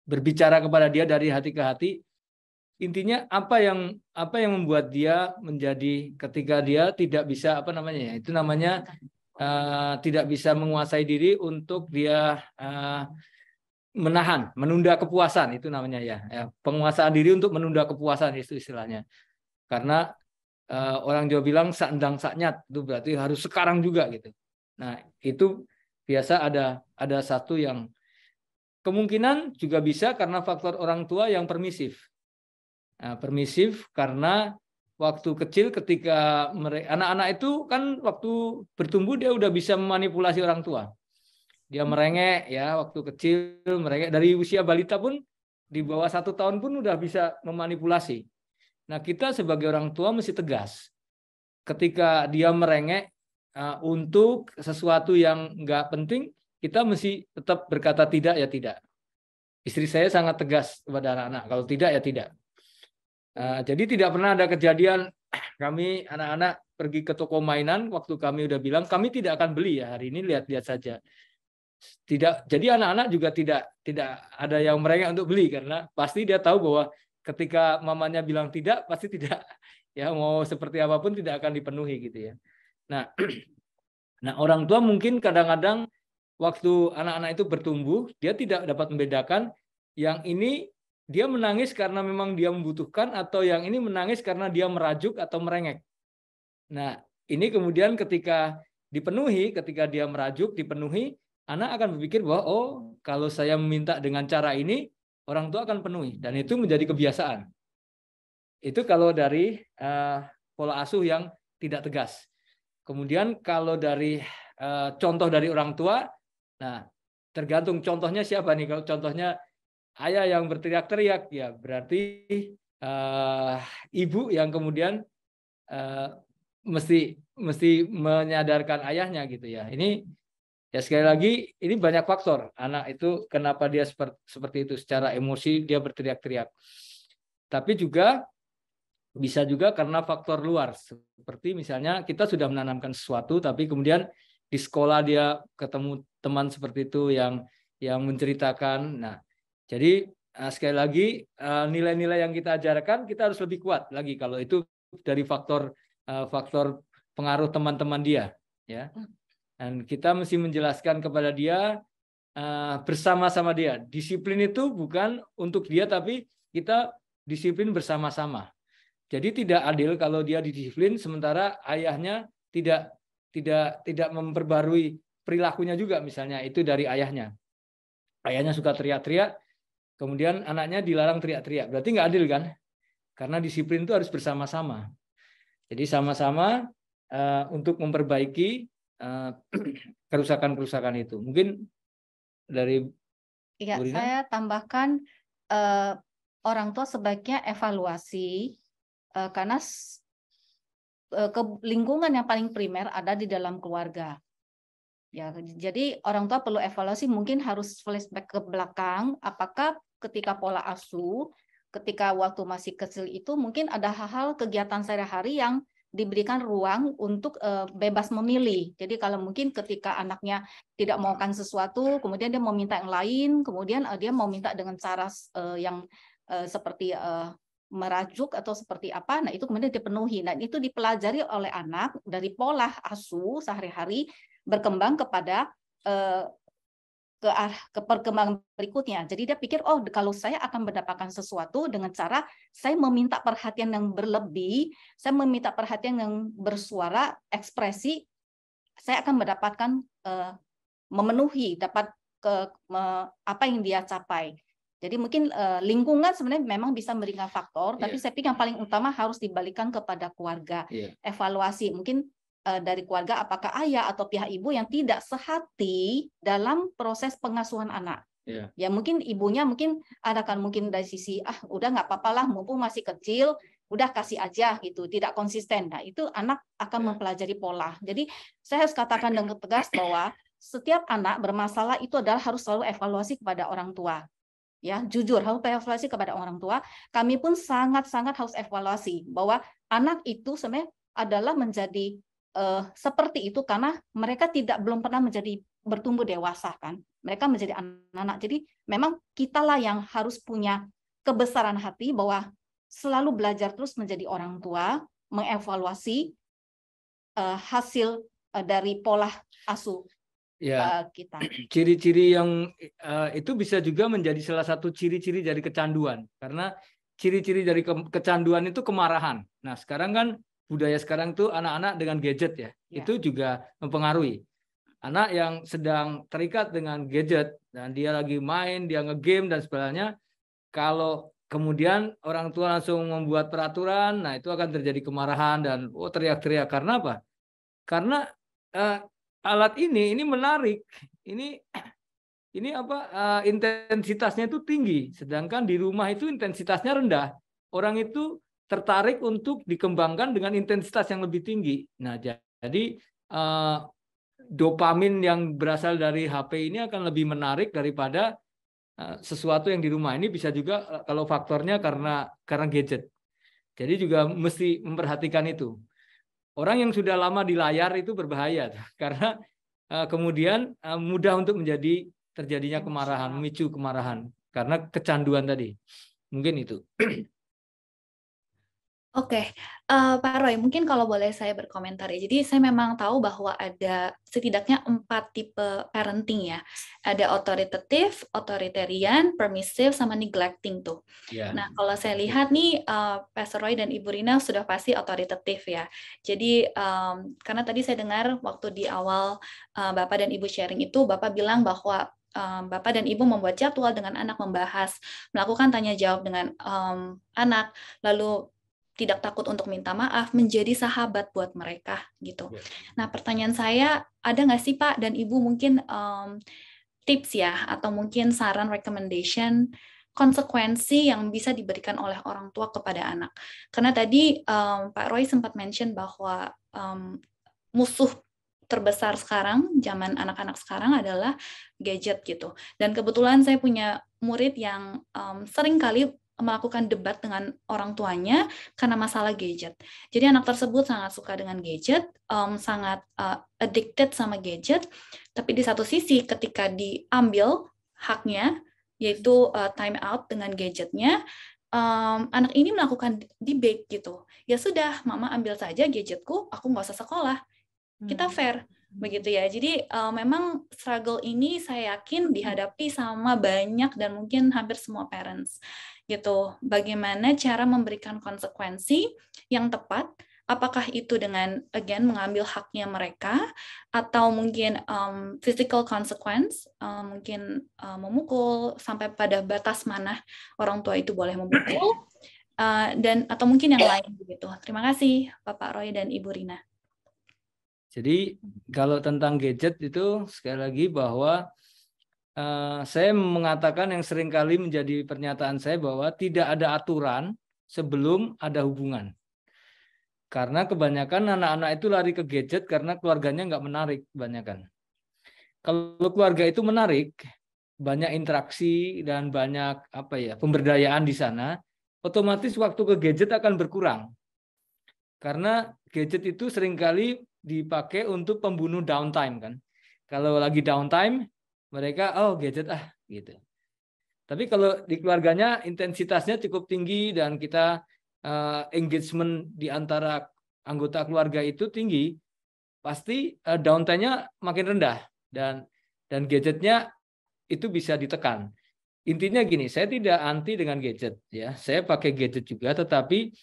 berbicara kepada dia dari hati ke hati. Intinya apa yang membuat dia menjadi, ketika dia tidak bisa itu namanya tidak bisa menguasai diri untuk dia menunda kepuasan, itu namanya ya penguasaan diri untuk menunda kepuasan, itu istilahnya. Karena orang Jawa bilang sakndang saknyat, itu berarti harus sekarang juga gitu. Nah, itu biasa ada satu yang kemungkinan juga bisa karena faktor orang tua yang permisif. Nah, permisif karena waktu kecil ketika anak-anak itu kan waktu bertumbuh dia udah bisa memanipulasi orang tua. Dia merengek ya waktu kecil, merengek dari usia balita pun, di bawah 1 tahun pun udah bisa memanipulasi. Nah, kita sebagai orang tua mesti tegas. Ketika dia merengek untuk sesuatu yang nggak penting, kita mesti tetap berkata tidak ya tidak. Istri saya sangat tegas kepada anak-anak. Kalau tidak ya tidak. Jadi tidak pernah ada kejadian kami anak-anak pergi ke toko mainan, waktu kami udah bilang kami tidak akan beli ya hari ini, lihat-lihat saja. Tidak. Jadi anak-anak juga tidak ada yang merengek untuk beli, karena pasti dia tahu bahwa ketika mamanya bilang tidak, pasti tidak, ya mau seperti apapun tidak akan dipenuhi gitu ya. Nah, orang tua mungkin kadang-kadang waktu anak-anak itu bertumbuh, dia tidak dapat membedakan yang ini dia menangis karena memang dia membutuhkan, atau yang ini menangis karena dia merajuk atau merengek. Nah, ini kemudian ketika dipenuhi, ketika dia merajuk, dipenuhi, anak akan berpikir bahwa oh, kalau saya meminta dengan cara ini, orang tua akan penuhi, dan itu menjadi kebiasaan. Itu kalau dari pola asuh yang tidak tegas. Kemudian kalau dari contoh dari orang tua, nah tergantung contohnya siapa nih. Kalau contohnya ayah yang berteriak-teriak, ya berarti ibu yang kemudian mesti menyadarkan ayahnya gitu ya. Ini ya sekali lagi, ini banyak faktor anak itu kenapa dia seperti itu, secara emosi dia berteriak-teriak. Tapi juga bisa juga karena faktor luar, seperti misalnya kita sudah menanamkan sesuatu, tapi kemudian di sekolah dia ketemu teman seperti itu yang menceritakan. Nah, jadi sekali lagi nilai-nilai yang kita ajarkan kita harus lebih kuat lagi kalau itu dari faktor pengaruh teman-teman dia, ya. Dan kita mesti menjelaskan kepada dia bersama-sama dia. Disiplin itu bukan untuk dia, tapi kita disiplin bersama-sama. Jadi tidak adil kalau dia didisiplin sementara ayahnya tidak memperbarui perilakunya juga, misalnya itu dari ayahnya. Ayahnya suka teriak-teriak, kemudian anaknya dilarang teriak-teriak. Berarti nggak adil kan? Karena disiplin itu harus bersama-sama. Jadi sama-sama untuk memperbaiki kerusakan-kerusakan itu. Mungkin dari saya tambahkan orang tua sebaiknya evaluasi karena lingkungan yang paling primer ada di dalam keluarga. Ya, jadi orang tua perlu evaluasi, mungkin harus flashback ke belakang, apakah ketika pola asuh, ketika waktu masih kecil itu mungkin ada hal-hal kegiatan sehari-hari yang diberikan ruang untuk bebas memilih. Jadi kalau mungkin ketika anaknya tidak mau makan sesuatu, kemudian dia mau minta yang lain, kemudian dia mau minta dengan cara yang seperti merajuk atau seperti apa, nah itu kemudian dipenuhi. Nah itu dipelajari oleh anak dari pola asuh sehari-hari berkembang kepada ke perkembangan berikutnya. Jadi dia pikir, oh kalau saya akan mendapatkan sesuatu dengan cara saya meminta perhatian yang berlebih, saya meminta perhatian yang bersuara, ekspresi, saya akan mendapatkan memenuhi, dapat apa yang dia capai. Jadi mungkin lingkungan sebenarnya memang bisa memberikan faktor, tapi saya pikir yang paling utama harus dibalikan kepada keluarga. Evaluasi mungkin dari keluarga, apakah ayah atau pihak ibu yang tidak sehati dalam proses pengasuhan anak. Ya mungkin ibunya mungkin ada kan mungkin dari sisi udah nggak apa-apa lah, mumpung masih kecil, udah kasih aja gitu, tidak konsisten. Nah itu anak akan mempelajari pola. Jadi saya harus katakan dengan tegas bahwa setiap anak bermasalah itu adalah harus selalu evaluasi kepada orang tua. Ya, jujur harus evaluasi kepada orang tua. Kami pun sangat-sangat harus evaluasi bahwa anak itu sebenarnya adalah menjadi seperti itu karena mereka belum pernah menjadi bertumbuh dewasa kan. Mereka menjadi anak-anak. Jadi memang kitalah yang harus punya kebesaran hati bahwa selalu belajar terus menjadi orang tua, mengevaluasi hasil dari pola asuh kita. Ciri-ciri yang itu bisa juga menjadi salah satu ciri-ciri dari kecanduan, karena ciri-ciri dari kecanduan itu kemarahan. Nah sekarang kan budaya sekarang tuh anak-anak dengan gadget itu juga mempengaruhi. Anak yang sedang terikat dengan gadget dan dia lagi main, dia ngegame dan sebagainya, kalau kemudian orang tua langsung membuat peraturan, nah itu akan terjadi kemarahan dan teriak-teriak. Karena apa? Karena alat ini menarik, ini intensitasnya itu tinggi, sedangkan di rumah itu intensitasnya rendah. Orang itu tertarik untuk dikembangkan dengan intensitas yang lebih tinggi. Nah, jadi dopamin yang berasal dari HP ini akan lebih menarik daripada sesuatu yang di rumah. Ini bisa juga kalau faktornya karena gadget. Jadi juga mesti memperhatikan itu. Orang yang sudah lama di layar itu berbahaya karena kemudian mudah untuk terjadinya kemarahan, memicu kemarahan karena kecanduan tadi. Mungkin itu. Oke, Pak Roy, mungkin kalau boleh saya berkomentar ya. Jadi saya memang tahu bahwa ada setidaknya 4 tipe parenting ya. Ada authoritative, authoritarian, permissive, sama neglecting tuh. Nah, kalau saya lihat nih, Pastor Roy dan Ibu Rina sudah pasti authoritative ya. Jadi karena tadi saya dengar waktu di awal Bapak dan Ibu sharing itu, Bapak bilang bahwa Bapak dan Ibu membuat jadwal dengan anak, membahas, melakukan tanya jawab dengan anak, lalu tidak takut untuk minta maaf, menjadi sahabat buat mereka gitu. Nah, pertanyaan saya, ada nggak sih Pak dan Ibu mungkin tips ya, atau mungkin saran, recommendation, konsekuensi yang bisa diberikan oleh orang tua kepada anak? Karena tadi Pak Roy sempat mention bahwa musuh terbesar sekarang, zaman anak-anak sekarang adalah gadget gitu. Dan kebetulan saya punya murid yang sering kali melakukan debat dengan orang tuanya karena masalah gadget. Jadi anak tersebut sangat suka dengan gadget, sangat addicted sama gadget, tapi di satu sisi ketika diambil haknya, yaitu time out dengan gadgetnya, anak ini melakukan debate gitu. Ya sudah, mama ambil saja gadgetku, aku nggak usah sekolah. Kita fair. begitu ya. Jadi memang struggle ini saya yakin dihadapi sama banyak dan mungkin hampir semua parents gitu. Bagaimana cara memberikan konsekuensi yang tepat, apakah itu dengan again mengambil haknya mereka atau mungkin physical consequence, mungkin memukul sampai pada batas mana orang tua itu boleh memukul, dan atau mungkin yang lain begitu. Terima kasih Bapak Roy dan Ibu Rina. Jadi kalau tentang gadget itu sekali lagi bahwa saya mengatakan yang seringkali menjadi pernyataan saya bahwa tidak ada aturan sebelum ada hubungan. Karena kebanyakan anak-anak itu lari ke gadget karena keluarganya nggak menarik kebanyakan. Kalau keluarga itu menarik, banyak interaksi dan banyak pemberdayaan di sana, otomatis waktu ke gadget akan berkurang. Karena gadget itu seringkali dipakai untuk pembunuh downtime kan. Kalau lagi downtime, mereka gadget gitu. Tapi kalau di keluarganya intensitasnya cukup tinggi dan kita engagement di antara anggota keluarga itu tinggi, pasti downtime-nya makin rendah dan gadgetnya itu bisa ditekan. Intinya gini, saya tidak anti dengan gadget ya. Saya pakai gadget juga, tetapi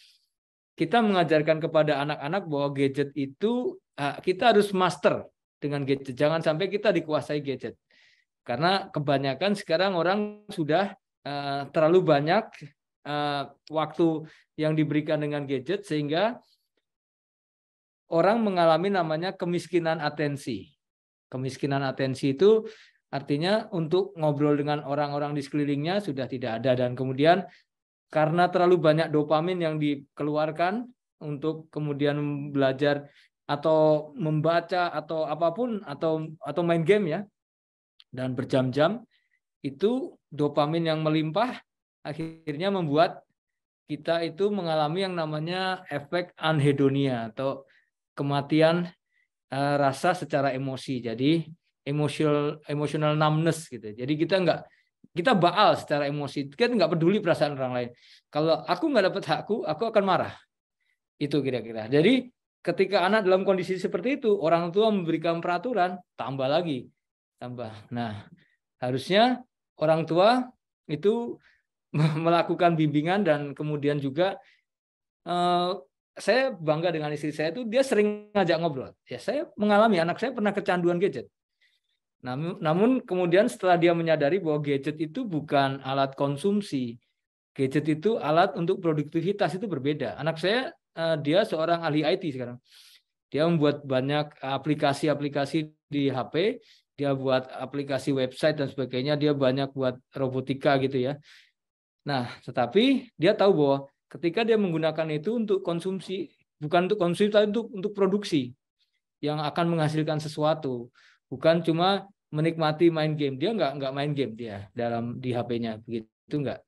kita mengajarkan kepada anak-anak bahwa gadget itu kita harus master dengan gadget. Jangan sampai kita dikuasai gadget. Karena kebanyakan sekarang orang sudah terlalu banyak waktu yang diberikan dengan gadget sehingga orang mengalami namanya kemiskinan atensi. Kemiskinan atensi itu artinya untuk ngobrol dengan orang-orang di sekelilingnya sudah tidak ada, dan kemudian karena terlalu banyak dopamin yang dikeluarkan untuk kemudian belajar atau membaca atau apapun atau main game ya, dan berjam-jam, itu dopamin yang melimpah akhirnya membuat kita itu mengalami yang namanya efek anhedonia atau kematian rasa secara emosi. Jadi emotional numbness gitu. Jadi kita baal secara emosi, kita nggak peduli perasaan orang lain. Kalau aku nggak dapat hakku, aku akan marah. Itu kira-kira. Jadi ketika anak dalam kondisi seperti itu, orang tua memberikan peraturan, tambah lagi. Nah, harusnya orang tua itu melakukan bimbingan, dan kemudian juga saya bangga dengan istri saya itu, dia sering ngajak ngobrol. Ya, saya mengalami anak saya pernah kecanduan gadget. Namun kemudian setelah dia menyadari bahwa gadget itu bukan alat konsumsi, gadget itu alat untuk produktivitas, itu berbeda. Anak saya dia seorang ahli IT sekarang. Dia membuat banyak aplikasi-aplikasi di HP, dia buat aplikasi website dan sebagainya, dia banyak buat robotika gitu ya. Nah, tetapi dia tahu bahwa ketika dia menggunakan itu untuk konsumsi, bukan untuk konsumsi, tapi untuk produksi yang akan menghasilkan sesuatu. Bukan cuma menikmati main game. Dia nggak main game dia di HP-nya, begitu nggak.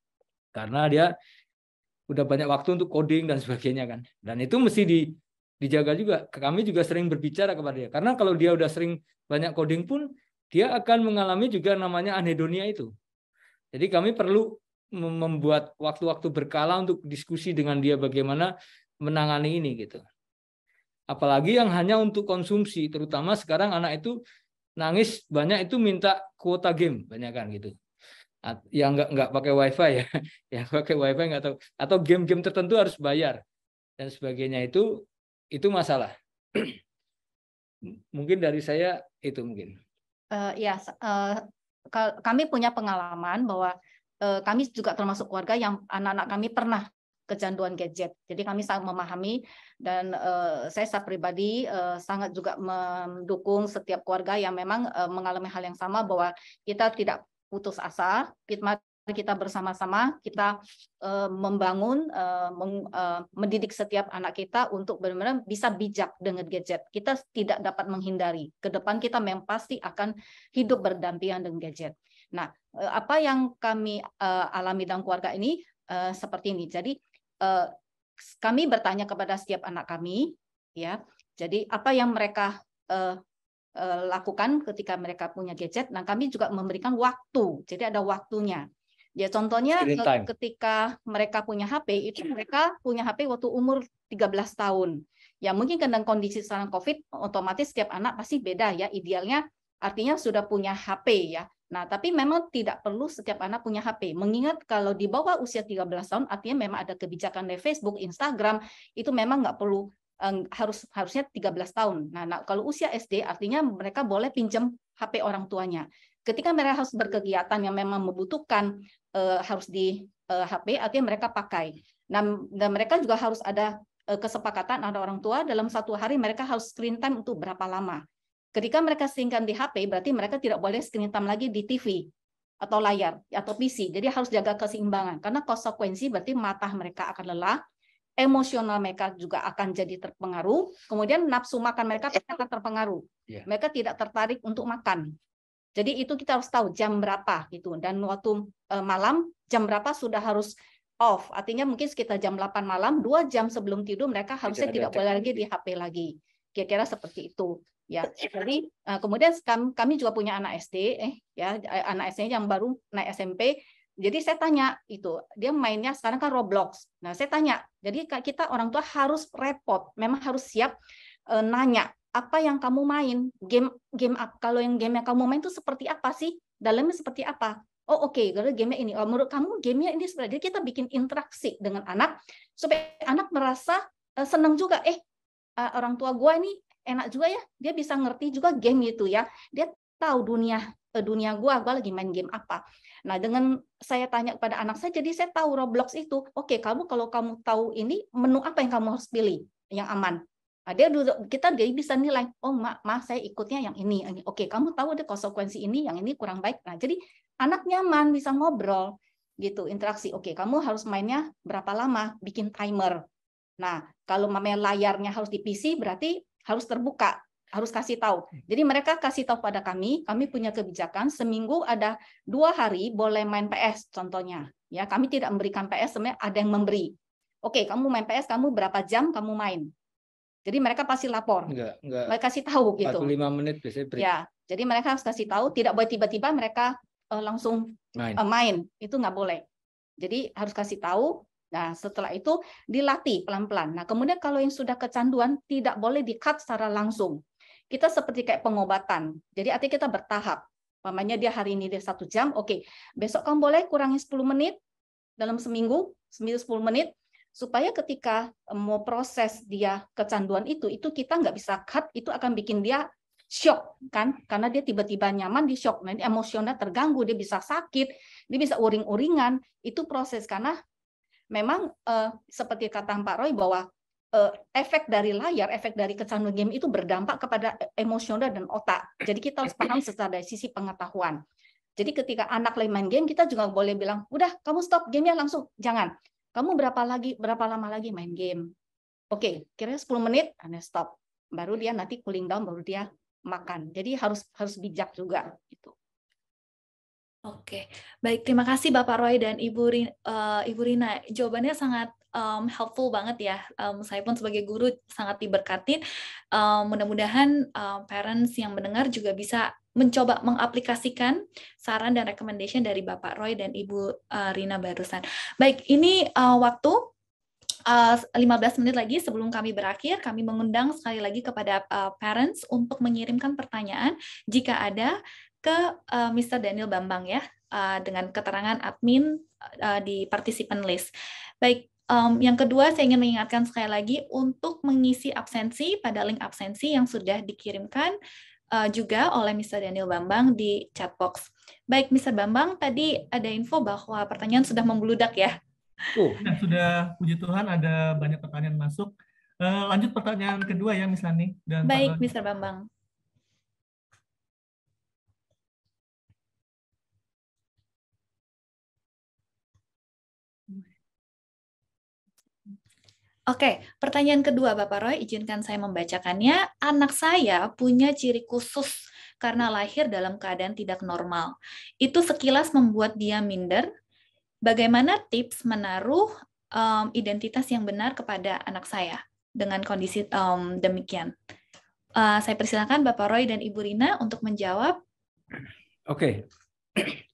Karena dia udah banyak waktu untuk coding dan sebagainya kan. Dan itu mesti dijaga juga. Kami juga sering berbicara kepada dia. Karena kalau dia udah sering banyak coding pun, dia akan mengalami juga namanya anhedonia itu. Jadi kami perlu membuat waktu-waktu berkala untuk diskusi dengan dia bagaimana menangani ini gitu. Apalagi yang hanya untuk konsumsi, terutama sekarang anak itu nangis banyak itu minta kuota game banyak kan gitu. Yang nggak pakai wifi ya, yang pakai wifi nggak tahu, atau game-game tertentu harus bayar dan sebagainya, itu masalah. Mungkin dari saya itu mungkin. Kami punya pengalaman bahwa kami juga termasuk keluarga yang anak-anak kami pernah kecanduan gadget. Jadi kami sangat memahami, dan saya pribadi sangat juga mendukung setiap keluarga yang memang mengalami hal yang sama, bahwa kita tidak putus asa, kita bersama-sama, kita membangun, mendidik setiap anak kita untuk benar-benar bisa bijak dengan gadget. Kita tidak dapat menghindari. Ke depan kita memang pasti akan hidup berdampingan dengan gadget. Nah, apa yang kami alami dalam keluarga ini seperti ini. Jadi kami bertanya kepada setiap anak kami, ya. Jadi apa yang mereka lakukan ketika mereka punya gadget. Nah, kami juga memberikan waktu. Jadi ada waktunya. Ya, contohnya ketika mereka punya HP, itu mereka punya HP waktu umur 13 tahun. Ya mungkin dengan kondisi sekarang COVID, otomatis setiap anak pasti beda ya. Idealnya artinya sudah punya HP ya. Nah, tapi memang tidak perlu setiap anak punya HP. Mengingat kalau di bawah usia 13 tahun, artinya memang ada kebijakan dari Facebook, Instagram, itu memang nggak perlu, harusnya 13 tahun. Nah, kalau usia SD, artinya mereka boleh pinjam HP orang tuanya. Ketika mereka harus berkegiatan yang memang membutuhkan harus di HP, artinya mereka pakai. Dan mereka juga harus ada kesepakatan ada orang tua dalam satu hari mereka harus screen time untuk berapa lama. Ketika mereka seringkan di HP, berarti mereka tidak boleh screen time lagi di TV atau layar atau PC. Jadi harus jaga keseimbangan karena konsekuensi berarti mata mereka akan lelah, emosional mereka juga akan jadi terpengaruh, kemudian nafsu makan mereka akan terpengaruh. Mereka tidak tertarik untuk makan. Jadi itu kita harus tahu jam berapa gitu, dan waktu malam jam berapa sudah harus off, artinya mungkin sekitar jam 8 malam, 2 jam sebelum tidur mereka harusnya tidak boleh lagi di HP lagi. Kira-kira seperti itu. Ya, jadi kemudian kami juga punya anak SD, anak SD yang baru naik SMP. Jadi saya tanya itu, dia mainnya sekarang kan Roblox. Nah, saya tanya, jadi kita orang tua harus repot, memang harus siap nanya, apa yang kamu main? Game kalau yang game yang kamu main itu seperti apa sih? Dalamnya seperti apa? Oh oke, kalau game ini, menurut kamu gamenya ini sebenarnya kita bikin interaksi dengan anak supaya anak merasa senang juga. Orang tua gue ini enak juga ya, dia bisa ngerti juga game itu ya. Dia tahu dunia gue lagi main game apa. Nah dengan saya tanya kepada anak saya, jadi saya tahu Roblox itu. Oke, kalau kamu tahu ini menu apa yang kamu harus pilih yang aman. Nah, kita bisa nilai. Oh ma saya ikutnya yang ini. Oke, kamu tahu ada konsekuensi ini, yang ini kurang baik. Nah jadi anak nyaman bisa ngobrol gitu, interaksi. Oke, kamu harus mainnya berapa lama, bikin timer. Nah, kalau mamanya layarnya harus di PC berarti harus terbuka, harus kasih tahu. Jadi mereka kasih tahu pada kami punya kebijakan seminggu ada 2 hari boleh main PS contohnya. Ya, kami tidak memberikan PS, sebenarnya ada yang memberi. Oke, kamu main PS, kamu berapa jam kamu main. Jadi mereka pasti lapor. Enggak. Mereka kasih tahu gitu. 45 menit biasanya break. Ya, jadi mereka harus kasih tahu, tidak boleh tiba-tiba mereka langsung main, itu nggak boleh. Jadi harus kasih tahu. Nah setelah itu dilatih pelan-pelan. Nah kemudian kalau yang sudah kecanduan tidak boleh di-cut secara langsung. Kita seperti kayak pengobatan. Jadi artinya kita bertahap. Namanya dia hari ini dia 1 jam, oke. Besok kamu boleh kurangi 10 menit dalam seminggu 10 menit supaya ketika mau proses dia kecanduan itu kita nggak bisa cut, itu akan bikin dia shock kan, karena dia tiba-tiba nyaman di shock, nanti emosional terganggu, dia bisa sakit, dia bisa uring-uringan, itu proses karena memang seperti kata Pak Roy bahwa efek dari layar, efek dari kecanduan game itu berdampak kepada emosional dan otak. Jadi kita harus paham secara dari sisi pengetahuan. Jadi ketika anak lagi main game, kita juga boleh bilang, udah kamu stop gamenya langsung, jangan. Kamu berapa lama lagi main game? Oke, kira-kira 10 menit, Anda stop. Baru dia nanti cooling down, baru dia makan. Jadi harus bijak juga gitu. Oke, baik, terima kasih Bapak Roy dan Ibu Rina. Jawabannya sangat helpful banget ya. Saya pun sebagai guru sangat diberkatin. Mudah-mudahan parents yang mendengar juga bisa mencoba mengaplikasikan saran dan recommendation dari Bapak Roy dan Ibu Rina barusan. Baik, ini waktu 15 menit lagi sebelum kami berakhir, kami mengundang sekali lagi kepada parents untuk mengirimkan pertanyaan jika ada ke Mr. Daniel Bambang ya, dengan keterangan admin di participant list. Baik, yang kedua saya ingin mengingatkan sekali lagi untuk mengisi absensi pada link absensi yang sudah dikirimkan juga oleh Mr. Daniel Bambang di chat box. Baik, Mr. Bambang, tadi ada info bahwa pertanyaan sudah membludak ya. Ya, sudah, puji Tuhan ada banyak pertanyaan masuk. Lanjut pertanyaan kedua ya, Miss Hani. Dan baik, Mr. Bambang. Oke, pertanyaan kedua Bapak Roy, izinkan saya membacakannya. Anak saya punya ciri khusus karena lahir dalam keadaan tidak normal. Itu sekilas membuat dia minder. Bagaimana tips menaruh identitas yang benar kepada anak saya dengan kondisi demikian? Saya persilakan Bapak Roy dan Ibu Rina untuk menjawab. Oke,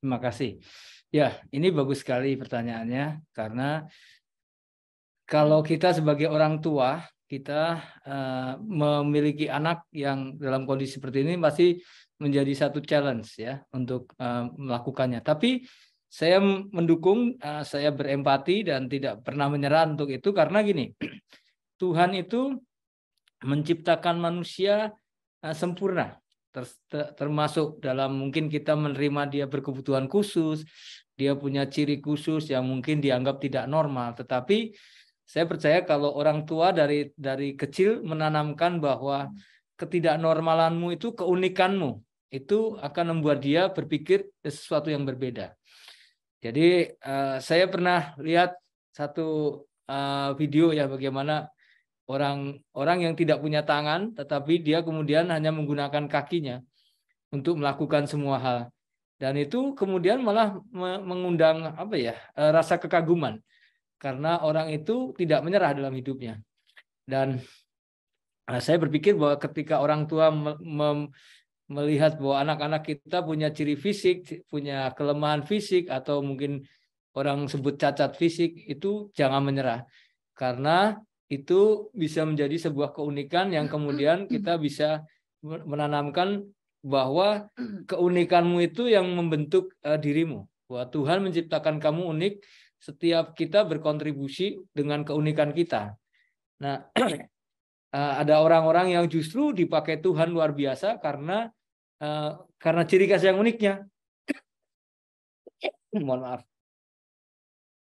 terima kasih. Ya, ini bagus sekali pertanyaannya, karena kalau kita sebagai orang tua kita memiliki anak yang dalam kondisi seperti ini pasti menjadi satu challenge ya untuk melakukannya. Tapi saya mendukung, saya berempati dan tidak pernah menyerah untuk itu karena gini, Tuhan itu menciptakan manusia sempurna, termasuk dalam mungkin kita menerima dia berkebutuhan khusus, dia punya ciri khusus yang mungkin dianggap tidak normal, tetapi saya percaya kalau orang tua dari kecil menanamkan bahwa ketidaknormalanmu itu keunikanmu, itu akan membuat dia berpikir sesuatu yang berbeda. Jadi saya pernah lihat satu video ya bagaimana orang yang tidak punya tangan, tetapi dia kemudian hanya menggunakan kakinya untuk melakukan semua hal. Dan itu kemudian malah mengundang rasa kekaguman. Karena orang itu tidak menyerah dalam hidupnya. Dan saya berpikir bahwa ketika orang tua melihat bahwa anak-anak kita punya ciri fisik, punya kelemahan fisik, atau mungkin orang sebut cacat fisik, itu jangan menyerah. Karena itu bisa menjadi sebuah keunikan yang kemudian kita bisa menanamkan bahwa keunikanmu itu yang membentuk dirimu. Bahwa Tuhan menciptakan kamu unik, setiap kita berkontribusi dengan keunikan kita. Nah, ada orang-orang yang justru dipakai Tuhan luar biasa karena ciri khas yang uniknya. Mohon maaf.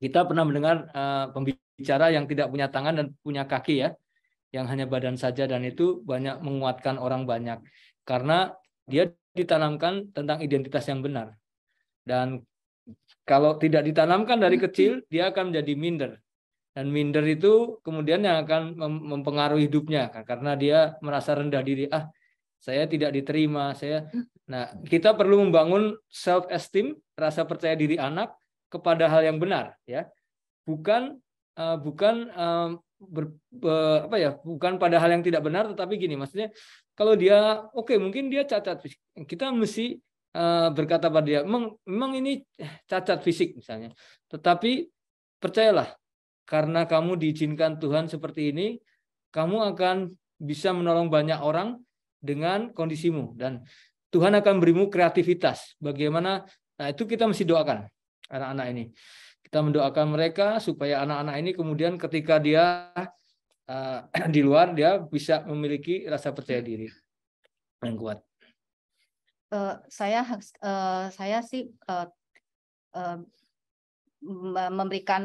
Kita pernah mendengar pembicara yang tidak punya tangan dan punya kaki ya, yang hanya badan saja, dan itu banyak menguatkan orang banyak karena dia ditanamkan tentang identitas yang benar. Dan kalau tidak ditanamkan dari kecil, dia akan menjadi minder. Dan minder itu kemudian yang akan mempengaruhi hidupnya karena dia merasa rendah diri. Saya tidak diterima. Nah, kita perlu membangun self esteem, rasa percaya diri anak kepada hal yang benar, ya. Bukan pada hal yang tidak benar, tetapi gini, maksudnya kalau dia mungkin dia cacat, kita mesti berkata pada dia, memang ini cacat fisik misalnya, tetapi percayalah, karena kamu diizinkan Tuhan seperti ini, kamu akan bisa menolong banyak orang dengan kondisimu, dan Tuhan akan berimu kreativitas. Bagaimana? Nah, itu kita mesti doakan anak-anak ini. Kita mendoakan mereka supaya anak-anak ini kemudian ketika dia di luar, dia bisa memiliki rasa percaya diri yang kuat. Saya sih memberikan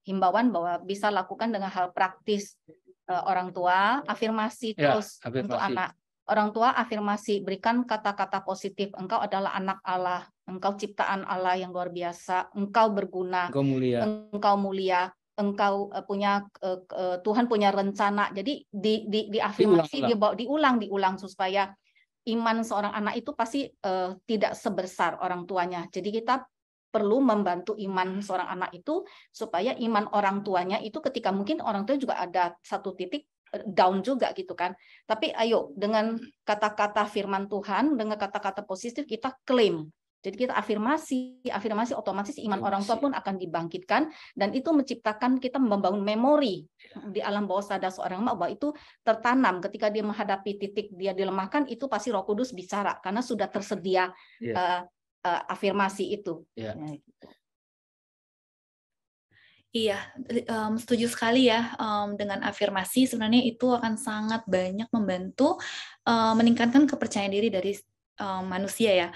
himbauan bahwa bisa lakukan dengan hal praktis. Orang tua afirmasi terus untuk anak. Orang tua afirmasi, berikan kata-kata positif. Engkau adalah anak Allah, engkau ciptaan Allah yang luar biasa, engkau berguna, engkau mulia, engkau punya Tuhan punya rencana. Jadi diafirmasi, diulang supaya iman seorang anak itu pasti tidak sebesar orang tuanya. Jadi kita perlu membantu iman seorang anak itu supaya iman orang tuanya itu ketika mungkin orang tua juga ada satu titik down juga gitu kan. Tapi ayo dengan kata-kata firman Tuhan, dengan kata-kata positif kita klaim. Jadi kita afirmasi otomatis iman orang tua pun akan dibangkitkan, dan itu menciptakan kita membangun memori di alam bawah sadar seorang bahwa itu tertanam ketika dia menghadapi titik dia dilemahkan, itu pasti Roh Kudus bicara karena sudah tersedia afirmasi itu. Iya, setuju sekali ya dengan afirmasi. Sebenarnya itu akan sangat banyak membantu meningkatkan kepercayaan diri dari manusia ya.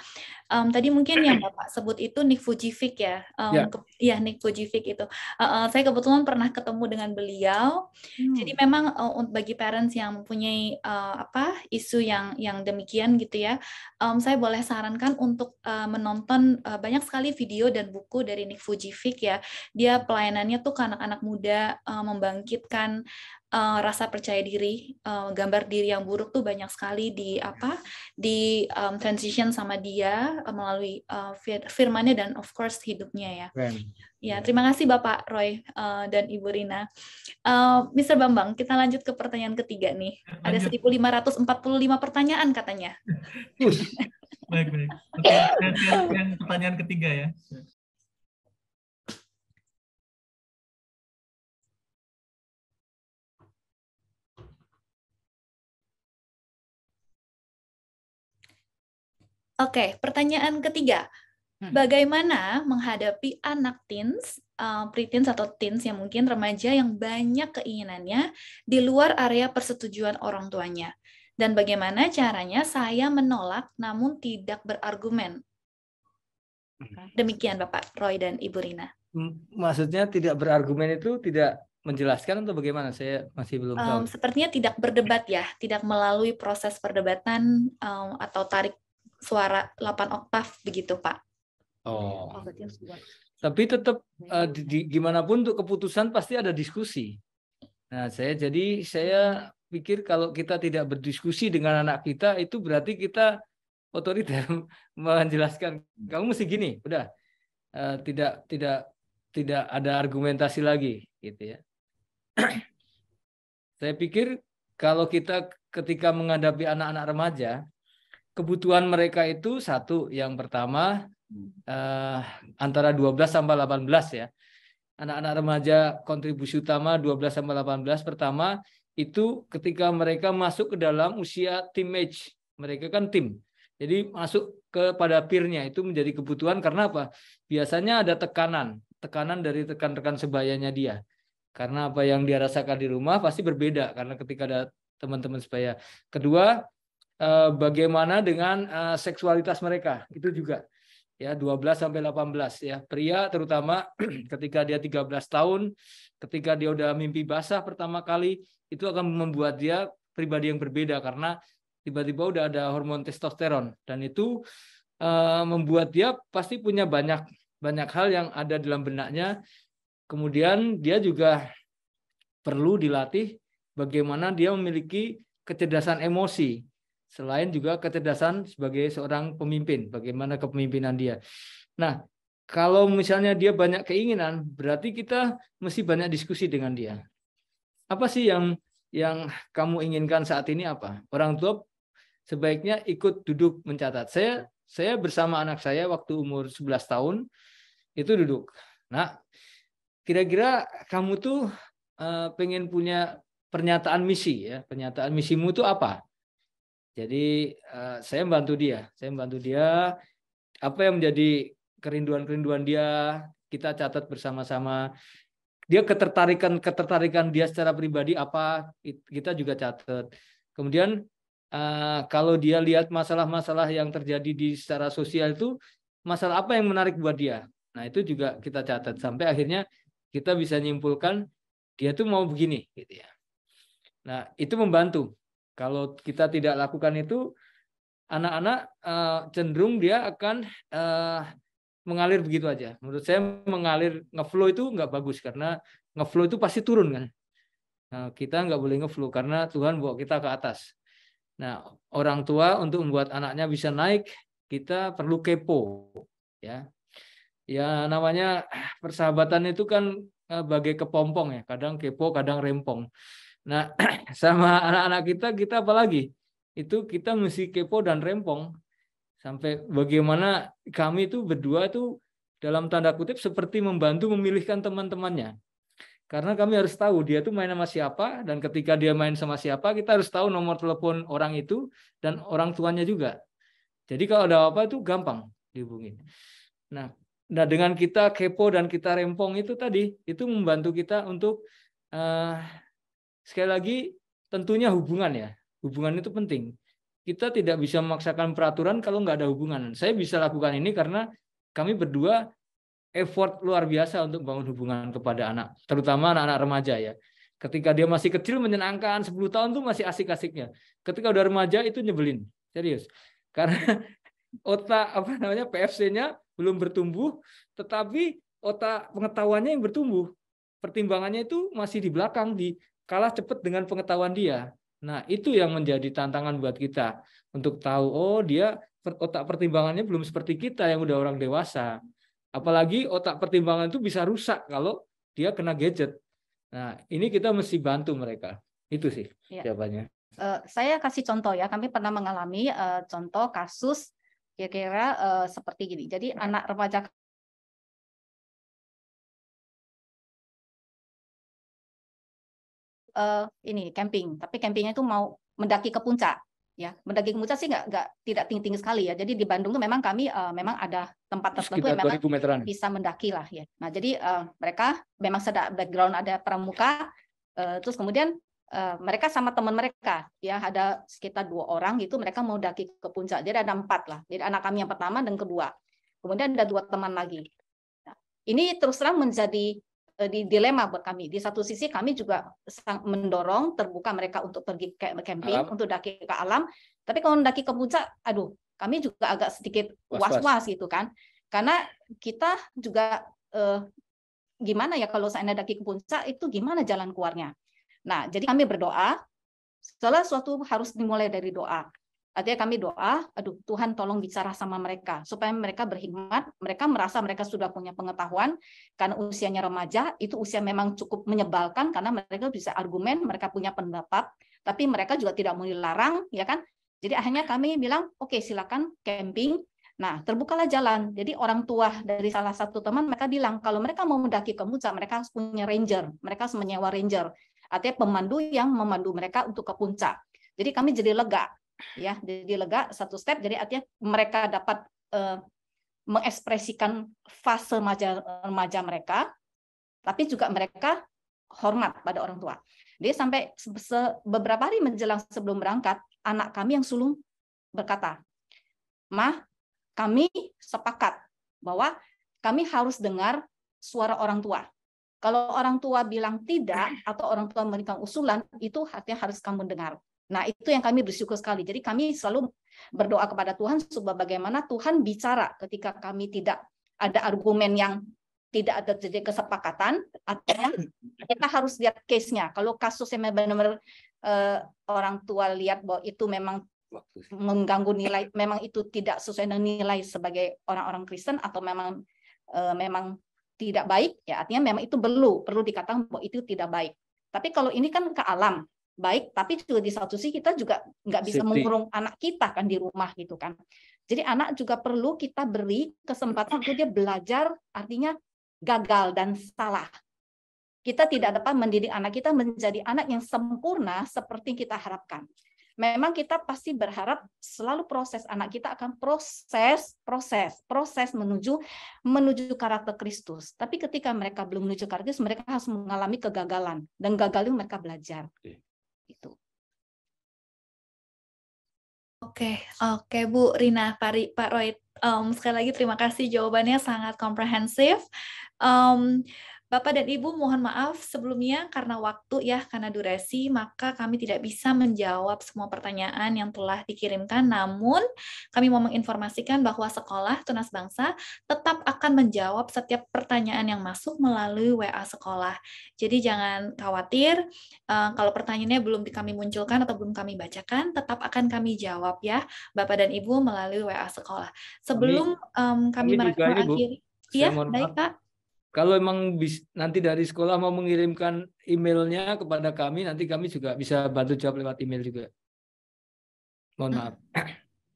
Tadi mungkin yang Bapak sebut itu Nick Vujicic ya. Iya, Nick Vujicic itu. Saya kebetulan pernah ketemu dengan beliau. Jadi memang bagi parents yang mempunyai isu yang demikian gitu ya, saya boleh sarankan untuk menonton banyak sekali video dan buku dari Nick Vujicic ya. Dia pelayanannya tuh ke anak-anak muda, membangkitkan rasa percaya diri, gambar diri yang buruk tuh banyak sekali di transition sama dia melalui firman-Nya dan of course hidupnya ya. Ya, terima kasih Bapak Roy dan Ibu Rina. Mr. Bambang, kita lanjut ke pertanyaan ketiga nih. Ada 1545 pertanyaan katanya. Baik. Oke, yang pertanyaan ketiga ya. Oke, pertanyaan ketiga. Bagaimana menghadapi anak teens, preteens atau teens yang mungkin remaja yang banyak keinginannya di luar area persetujuan orang tuanya? Dan bagaimana caranya saya menolak namun tidak berargumen? Demikian Bapak Roy dan Ibu Rina. Maksudnya tidak berargumen itu tidak menjelaskan atau bagaimana? Saya masih belum tahu. Sepertinya tidak berdebat ya, tidak melalui proses perdebatan atau tarik suara 8 oktav begitu Pak. Oh. Tapi tetap gimana pun untuk keputusan pasti ada diskusi. Nah, saya pikir kalau kita tidak berdiskusi dengan anak kita itu berarti kita otoriter menjelaskan kamu mesti gini, udah tidak ada argumentasi lagi gitu ya. Saya pikir kalau kita ketika menghadapi anak-anak remaja, kebutuhan mereka itu satu, yang pertama antara 12 sampai 18 ya. Anak-anak remaja kontribusi utama 12 sampai 18 pertama itu ketika mereka masuk ke dalam usia teenage. Mereka kan tim. Jadi masuk kepada peer-nya itu menjadi kebutuhan karena apa? Biasanya ada tekanan dari rekan-rekan sebayanya dia. Karena apa yang dia rasakan di rumah pasti berbeda karena ketika ada teman-teman sebaya. Kedua, bagaimana dengan seksualitas mereka? Itu juga ya 12 sampai 18 ya. Pria terutama ketika dia 13 tahun, ketika dia udah mimpi basah pertama kali, itu akan membuat dia pribadi yang berbeda karena tiba-tiba udah ada hormon testosteron dan itu membuat dia pasti punya banyak hal yang ada dalam benaknya. Kemudian dia juga perlu dilatih bagaimana dia memiliki kecerdasan emosi. Selain juga kecerdasan sebagai seorang pemimpin, bagaimana kepemimpinan dia. Nah, kalau misalnya dia banyak keinginan, berarti kita mesti banyak diskusi dengan dia. Apa sih yang kamu inginkan saat ini apa? Orang tua sebaiknya ikut duduk mencatat. Saya bersama anak saya waktu umur 11 tahun itu duduk. Nah, kira-kira kamu tuh pengen punya pernyataan misi ya. Pernyataan misimu itu apa? Jadi saya membantu dia apa yang menjadi kerinduan dia, kita catat bersama-sama. Dia ketertarikan dia secara pribadi apa, kita juga catat. Kemudian kalau dia lihat masalah-masalah yang terjadi di secara sosial itu, masalah apa yang menarik buat dia. Nah, itu juga kita catat sampai akhirnya kita bisa nyimpulkan dia tuh mau begini gitu ya. Nah, itu membantu. Kalau kita tidak lakukan itu, anak-anak cenderung dia akan mengalir begitu aja. Menurut saya mengalir ngeflow itu nggak bagus karena ngeflow itu pasti turun kan. Nah, kita nggak boleh ngeflow karena Tuhan bawa kita ke atas. Nah, orang tua untuk membuat anaknya bisa naik, kita perlu kepo, ya. Ya namanya persahabatan itu kan bagai kepompong ya. Kadang kepo, kadang rempong. Nah, sama anak-anak kita apalagi? Itu kita mesti kepo dan rempong. Sampai bagaimana kami itu berdua itu dalam tanda kutip seperti membantu memilihkan teman-temannya. Karena kami harus tahu dia tuh main sama siapa, dan ketika dia main sama siapa, kita harus tahu nomor telepon orang itu dan orang tuanya juga. Jadi kalau ada apa itu gampang dihubungin. Nah, dengan kita kepo dan kita rempong itu tadi, itu membantu kita untuk sekali lagi tentunya hubungan ya. Hubungan itu penting. Kita tidak bisa memaksakan peraturan kalau nggak ada hubungan. Saya bisa lakukan ini karena kami berdua effort luar biasa untuk bangun hubungan kepada anak, terutama anak-anak remaja ya. Ketika dia masih kecil menyenangkan, 10 tahun tuh masih asik-asiknya. Ketika udah remaja itu nyebelin, serius. Karena otak PFC-nya belum bertumbuh, tetapi otak pengetahuannya yang bertumbuh. Pertimbangannya itu masih di belakang, kalah cepat dengan pengetahuan dia. Nah, itu yang menjadi tantangan buat kita untuk tahu, oh dia otak pertimbangannya belum seperti kita yang udah orang dewasa. Apalagi otak pertimbangan itu bisa rusak kalau dia kena gadget. Nah, ini kita mesti bantu mereka. Itu sih jawabannya. Saya kasih contoh ya. Kami pernah mengalami contoh kasus kira-kira seperti gini. Jadi anak remaja ini camping, tapi campingnya itu mau mendaki ke puncak. Ya, mendaki kemuncak sih tidak tinggi-tinggi sekali ya. Jadi di Bandung tuh memang kami memang ada tempat tertentu yang memang 2000 meteran. bisa mendaki lah ya. Nah, jadi mereka memang ada background, ada pramuka, terus kemudian mereka sama teman mereka ya, ada sekitar 2 orang gitu, mereka mau daki ke puncak. Jadi ada 4 lah. Jadi anak kami yang pertama dan kedua. Kemudian ada 2 teman lagi. Nah, ini terus terang menjadi di dilema buat kami. Di satu sisi kami juga mendorong terbuka mereka untuk pergi camping, untuk daki ke alam. Tapi kalau mendaki ke puncak, aduh, kami juga agak sedikit was-was gitu kan. Karena kita juga gimana ya kalau saya daki ke puncak itu gimana jalan keluarnya. Nah, jadi kami berdoa. Segala sesuatu harus dimulai dari doa. Artinya kami doa, aduh Tuhan tolong bicara sama mereka supaya mereka berhikmat, mereka merasa mereka sudah punya pengetahuan karena usianya remaja, itu usia memang cukup menyebalkan karena mereka bisa argumen, mereka punya pendapat, tapi mereka juga tidak mau dilarang, ya kan? Jadi akhirnya kami bilang, oke, silakan camping. Nah, terbukalah jalan. Jadi orang tua dari salah satu teman mereka bilang kalau mereka mau mendaki ke puncak, mereka harus punya ranger, mereka harus menyewa ranger, artinya pemandu yang memandu mereka untuk ke puncak. Jadi kami jadi lega. Ya, jadi lega satu step. Jadi artinya mereka dapat mengekspresikan fase remaja mereka, tapi juga mereka hormat pada orang tua. Jadi sampai beberapa hari menjelang sebelum berangkat, anak kami yang sulung berkata, "Mah, kami sepakat bahwa kami harus dengar suara orang tua. Kalau orang tua bilang tidak atau orang tua memberikan usulan, itu artinya harus kamu dengar." Nah, itu yang kami bersyukur sekali. Jadi kami selalu berdoa kepada Tuhan supaya bagaimana Tuhan bicara ketika kami tidak ada argumen yang tidak ada jadi kesepakatan, artinya kita harus lihat case-nya. Kalau kasusnya benar-benar orang tua lihat bahwa itu memang mengganggu nilai, memang itu tidak sesuai dengan nilai sebagai orang-orang Kristen atau memang tidak baik, ya artinya memang itu perlu dikatakan bahwa itu tidak baik. Tapi kalau ini kan ke alam, baik, tapi juga di satu sisi kita juga nggak bisa mengurung anak kita kan di rumah gitu kan. Jadi anak juga perlu kita beri kesempatan untuk dia belajar, artinya gagal dan salah. Kita tidak dapat mendidik anak kita menjadi anak yang sempurna seperti kita harapkan. Memang kita pasti berharap selalu proses anak kita akan proses menuju karakter Kristus. Tapi ketika mereka belum menuju karakter Kristus, mereka harus mengalami kegagalan dan gagal itu mereka belajar. Itu. Oke, Bu Rina, Pak Roy, sekali lagi terima kasih, jawabannya sangat komprehensif. Bapak dan Ibu, mohon maaf sebelumnya karena waktu ya, karena durasi, maka kami tidak bisa menjawab semua pertanyaan yang telah dikirimkan. Namun, kami mau menginformasikan bahwa Sekolah Tunas Bangsa tetap akan menjawab setiap pertanyaan yang masuk melalui WA sekolah. Jadi jangan khawatir, kalau pertanyaannya belum kami munculkan atau belum kami bacakan, tetap akan kami jawab ya, Bapak dan Ibu melalui WA sekolah. Sebelum kami mengakhiri, ya, baik Pak. Kalau emang nanti dari sekolah mau mengirimkan emailnya kepada kami, nanti kami juga bisa bantu jawab lewat email juga. Mohon maaf.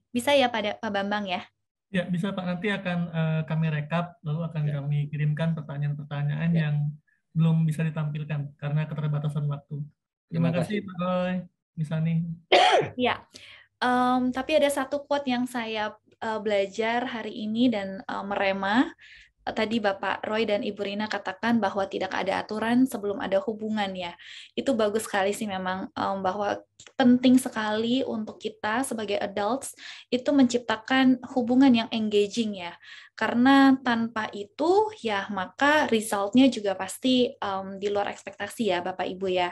Bisa ya Pak Bambang ya? Ya, bisa Pak. Nanti akan kami rekap, lalu akan kami kirimkan pertanyaan-pertanyaan yang belum bisa ditampilkan karena keterbatasan waktu. Terima kasih Pak Roy, Misani. Ya, tapi ada satu quote yang saya belajar hari ini dan merema. Tadi Bapak Roy dan Ibu Rina katakan bahwa tidak ada aturan sebelum ada hubungan ya. Itu bagus sekali sih memang, bahwa penting sekali untuk kita sebagai adults itu menciptakan hubungan yang engaging ya. Karena tanpa itu ya maka resultnya juga pasti di luar ekspektasi ya Bapak Ibu ya.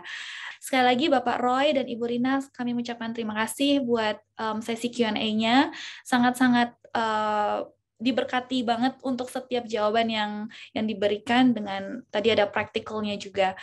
Sekali lagi Bapak Roy dan Ibu Rina, kami mengucapkan terima kasih buat sesi Q&A-nya. Sangat-sangat diberkati banget untuk setiap jawaban yang diberikan, dengan tadi ada praktikalnya juga.